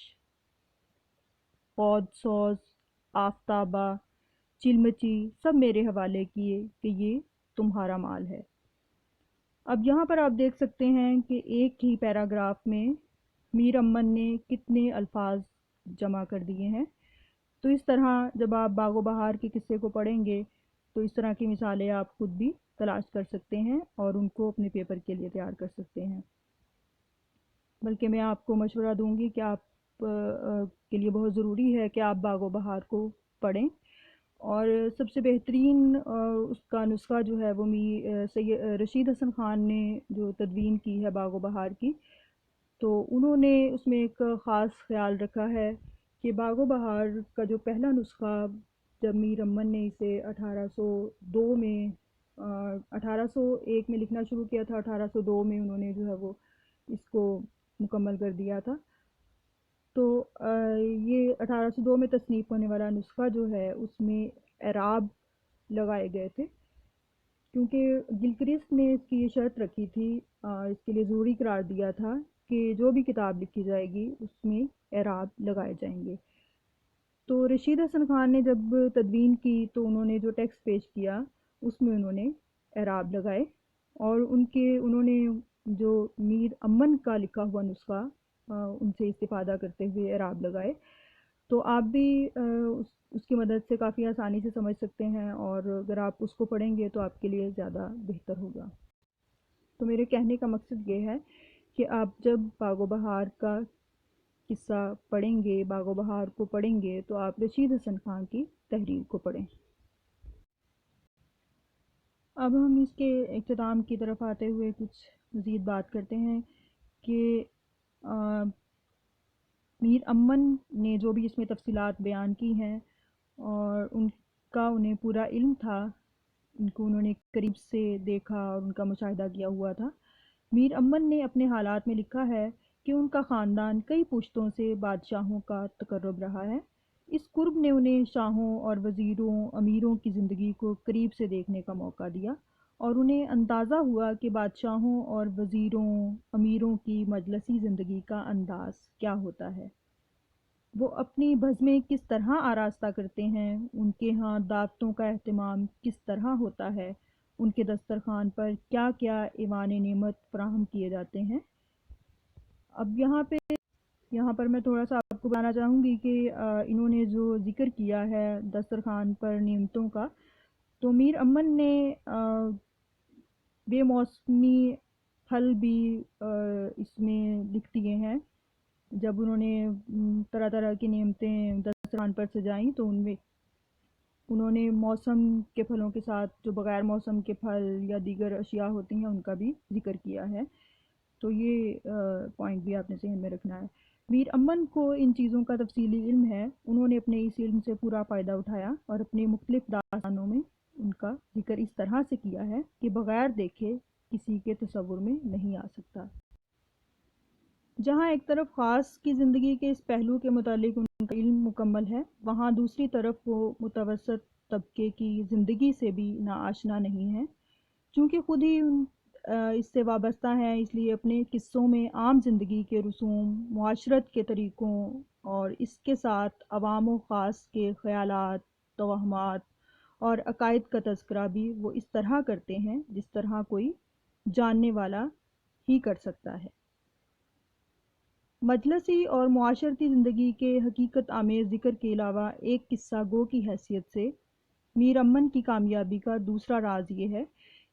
پود سوز، آفتابہ، چلمچی سب میرے حوالے کیے کہ یہ تمہارا مال ہے۔ اب یہاں پر آپ دیکھ سکتے ہیں کہ ایک ہی پیراگراف میں میر امن نے کتنے الفاظ جمع کر دیے ہیں۔ تو اس طرح جب آپ باغ و بہار کے قصے کو پڑھیں گے تو اس طرح کی مثالیں آپ خود بھی تلاش کر سکتے ہیں اور ان کو اپنے پیپر کے لیے تیار کر سکتے ہیں۔ بلکہ میں آپ کو مشورہ دوں گی کہ آپ کے لیے بہت ضروری ہے کہ آپ باغ و بہار کو پڑھیں، اور سب سے بہترین اس کا نسخہ جو ہے وہ رشید حسن خان نے جو تدوین کی ہے باغ و بہار کی، تو انہوں نے اس میں ایک خاص خیال رکھا ہے کہ باغ و بہار کا جو پہلا نسخہ جب میر امن نے اسے 1802 میں 1801 میں لکھنا شروع کیا تھا، 1802 میں انہوں نے جو ہے وہ اس کو مکمل کر دیا تھا۔ تو یہ 1802 میں تصنیف ہونے والا نسخہ جو ہے اس میں اعراب لگائے گئے تھے، کیونکہ گلکرسٹ نے اس کی یہ شرط رکھی تھی، اس کے لیے ضروری قرار دیا تھا کہ جو بھی کتاب لکھی جائے گی اس میں اعراب لگائے جائیں گے۔ تو رشید حسن خان نے جب تدوین کی تو انہوں نے جو ٹیکسٹ پیش کیا اس میں انہوں نے اعراب لگائے، اور انہوں نے جو میر امن کا لکھا ہوا نسخہ ان سے استفادہ کرتے ہوئے اعراب لگائے۔ تو آپ بھی اس کی مدد سے کافی آسانی سے سمجھ سکتے ہیں، اور اگر آپ اس کو پڑھیں گے تو آپ کے لیے زیادہ بہتر ہوگا۔ تو میرے کہنے کا مقصد یہ ہے کہ آپ جب باغ و بہار کا قصہ پڑھیں گے، باغ و بہار کو پڑھیں گے، تو آپ رشید حسن خان کی تحریر کو پڑھیں۔ اب ہم اس کے اختتام کی طرف آتے ہوئے کچھ مزید بات کرتے ہیں کہ میر امن نے جو بھی اس میں تفصیلات بیان کی ہیں اور ان کا انہیں پورا علم تھا، ان کو انہوں نے قریب سے دیکھا اور ان کا مشاہدہ کیا ہوا تھا۔ میر امن نے اپنے حالات میں لکھا ہے کہ ان کا خاندان کئی پشتوں سے بادشاہوں کا تقرب رہا ہے۔ اس قرب نے انہیں شاہوں اور وزیروں، امیروں کی زندگی کو قریب سے دیکھنے کا موقع دیا، اور انہیں اندازہ ہوا کہ بادشاہوں اور وزیروں، امیروں کی مجلسی زندگی کا انداز کیا ہوتا ہے، وہ اپنی بزمیں کس طرح آراستہ کرتے ہیں، ان کے ہاں دعوتوں کا اہتمام کس طرح ہوتا ہے، ان کے دسترخوان پر کیا کیا ایوان نعمت فراہم کیے جاتے ہیں۔ اب یہاں پر میں تھوڑا سا آپ کو بتانا چاہوں گی کہ انہوں نے جو ذکر کیا ہے دسترخوان پر نعمتوں کا، تو میر امن نے بے موسمی پھل بھی اس میں لکھ دیے ہیں۔ جب انہوں نے طرح طرح کی نعمتیں دسترخوان پر سجائیں تو ان میں انہوں نے موسم کے پھلوں کے ساتھ جو بغیر موسم کے پھل یا دیگر اشیاء ہوتی ہیں ان کا بھی ذکر کیا ہے۔ تو یہ پوائنٹ بھی آپ نے ذہن میں رکھنا ہے۔ میر امن کو ان چیزوں کا تفصیلی علم ہے، انہوں نے اپنے اس علم سے پورا فائدہ اٹھایا اور اپنے مختلف داستانوں میں ان کا ذکر اس طرح سے کیا ہے کہ بغیر دیکھے کسی کے تصور میں نہیں آ سکتا۔ جہاں ایک طرف خاص کی زندگی کے اس پہلو کے متعلق ان کا علم مکمل ہے، وہاں دوسری طرف وہ متوسط طبقے کی زندگی سے بھی ناآشنا نہیں ہے۔ چونکہ خود ہی اس سے وابستہ ہیں، اس لیے اپنے قصوں میں عام زندگی کے رسوم، معاشرت کے طریقوں اور اس کے ساتھ عوام و خاص کے خیالات، توہمات اور عقائد کا تذکرہ بھی وہ اس طرح کرتے ہیں جس طرح کوئی جاننے والا ہی کر سکتا ہے۔ مجلسی اور معاشرتی زندگی کے حقیقت آمیز ذکر کے علاوہ ایک قصہ گو کی حیثیت سے میر امن کی کامیابی کا دوسرا راز یہ ہے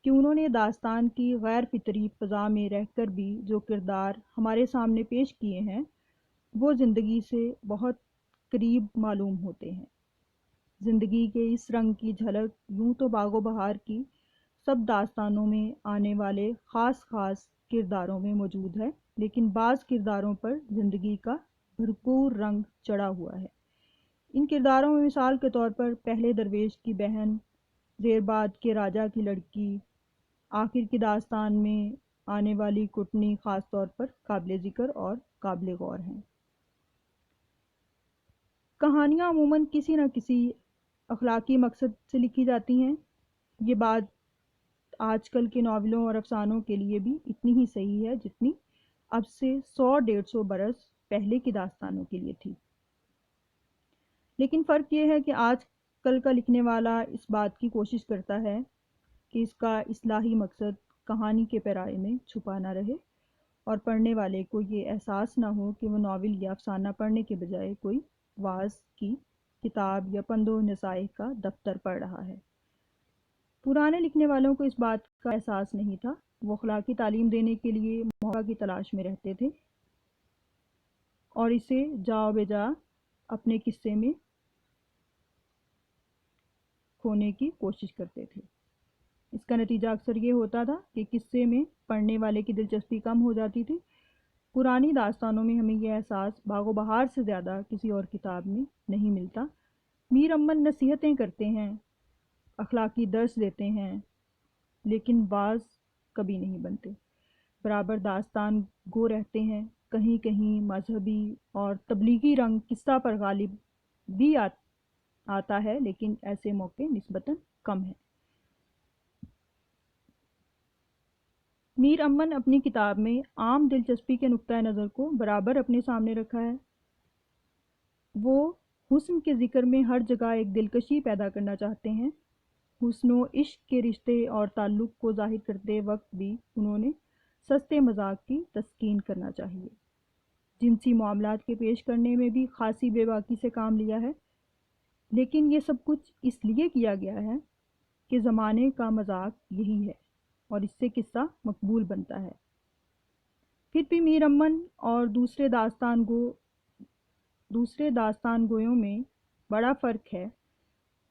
کہ انہوں نے داستان کی غیر فطری فضا میں رہ کر بھی جو کردار ہمارے سامنے پیش کیے ہیں وہ زندگی سے بہت قریب معلوم ہوتے ہیں۔ زندگی کے اس رنگ کی جھلک یوں تو باغ و بہار کی سب داستانوں میں آنے والے خاص کرداروں میں موجود ہے، لیکن بعض کرداروں پر زندگی کا بھرپور رنگ چڑھا ہوا ہے۔ ان کرداروں میں مثال کے طور پر پہلے درویش کی بہن، زیرباد کے راجا کی لڑکی، آخر کی داستان میں آنے والی کٹنی خاص طور پر قابل ذکر اور قابل غور ہیں۔ کہانیاں عموماً کسی نہ کسی اخلاقی مقصد سے لکھی جاتی ہیں۔ یہ بات آج کل کے ناولوں اور افسانوں کے لیے بھی اتنی ہی صحیح ہے جتنی اب سے 100-150 برس پہلے کی داستانوں کے لیے تھی۔ لیکن فرق یہ ہے کہ آج کل کا لکھنے والا اس بات کی کوشش کرتا ہے کہ اس کا اصلاحی مقصد کہانی کے پیرائے میں چھپا نہ رہے اور پڑھنے والے کو یہ احساس نہ ہو کہ وہ ناول یا افسانہ پڑھنے کے بجائے کوئی وعظ کی کتاب یا پند و نصائح کا دفتر پڑھ رہا ہے۔ پرانے لکھنے والوں کو اس بات کا احساس نہیں تھا، وہ اخلاقی تعلیم دینے کے لیے موقع کی تلاش میں رہتے تھے اور اسے جاؤ بجا اپنے قصے میں کھونے کی کوشش کرتے تھے۔ اس کا نتیجہ اکثر یہ ہوتا تھا کہ قصے میں پڑھنے والے کی دلچسپی کم ہو جاتی تھی۔ پرانی داستانوں میں ہمیں یہ احساس باغ و بہار سے زیادہ کسی اور کتاب میں نہیں ملتا۔ میر امن نصیحتیں کرتے ہیں، اخلاقی درس دیتے ہیں، لیکن باز کبھی نہیں بنتے۔ برابر داستان گو رہتے ہیں، کہیں کہیں مذہبی اور تبلیغی رنگ قصہ پر غالب بھی آتا ہے، لیکن ایسے موقع نسبتاً کم ہیں۔ میر امن اپنی کتاب میں عام دلچسپی کے نقطہ نظر کو برابر اپنے سامنے رکھا ہے۔ وہ حسن کے ذکر میں ہر جگہ ایک دلکشی پیدا کرنا چاہتے ہیں۔ حسن و عشق کے رشتے اور تعلق کو ظاہر کرتے وقت بھی انہوں نے سستے مذاق کی تسکین کرنا چاہیے۔ جنسی معاملات کے پیش کرنے میں بھی خاصی بے باکی سے کام لیا ہے، لیکن یہ سب کچھ اس لیے کیا گیا ہے کہ زمانے کا مذاق یہی ہے اور اس سے قصہ مقبول بنتا ہے۔ پھر بھی میر امن اور دوسرے داستان گویوں میں بڑا فرق ہے۔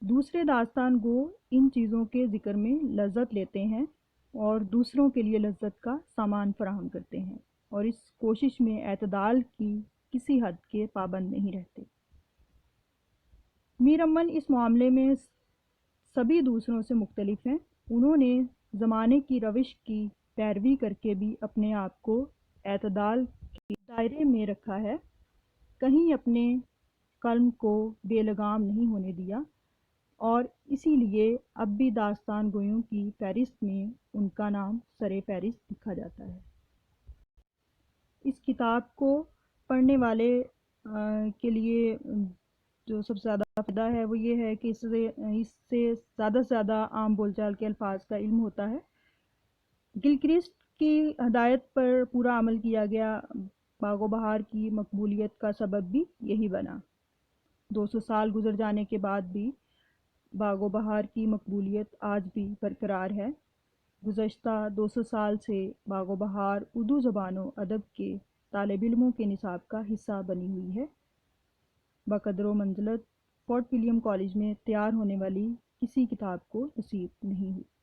دوسرے داستان گو ان چیزوں کے ذکر میں لذت لیتے ہیں اور دوسروں کے لیے لذت کا سامان فراہم کرتے ہیں اور اس کوشش میں اعتدال کی کسی حد کے پابند نہیں رہتے۔ میر امن اس معاملے میں سبھی دوسروں سے مختلف ہیں۔ انہوں نے زمانے کی روش کی پیروی کر کے بھی اپنے آپ کو اعتدال کے دائرے میں رکھا ہے، کہیں اپنے قلم کو بے لگام نہیں ہونے دیا، اور اسی لیے اب بھی داستان گویوں کی فہرست میں ان کا نام سرِ فہرست لکھا جاتا ہے۔ اس کتاب کو پڑھنے والے کے لیے جو سب سے زیادہ فائدہ ہے وہ یہ ہے کہ اس سے زیادہ سے زیادہ عام بول چال کے الفاظ کا علم ہوتا ہے۔ گلکرسٹ کی ہدایت پر پورا عمل کیا گیا۔ باغ و بہار کی مقبولیت کا سبب بھی یہی بنا۔ 200 سال گزر جانے کے بعد بھی باغ و بہار کی مقبولیت آج بھی برقرار ہے۔ گزشتہ 200 سال سے باغ و بہار اردو زبان و ادب کے طالب علموں کے نصاب کا حصہ بنی ہوئی ہے۔ بقدر و منزلت فورٹ ولیم کالج میں تیار ہونے والی کسی کتاب کو نصیب نہیں ہوئی۔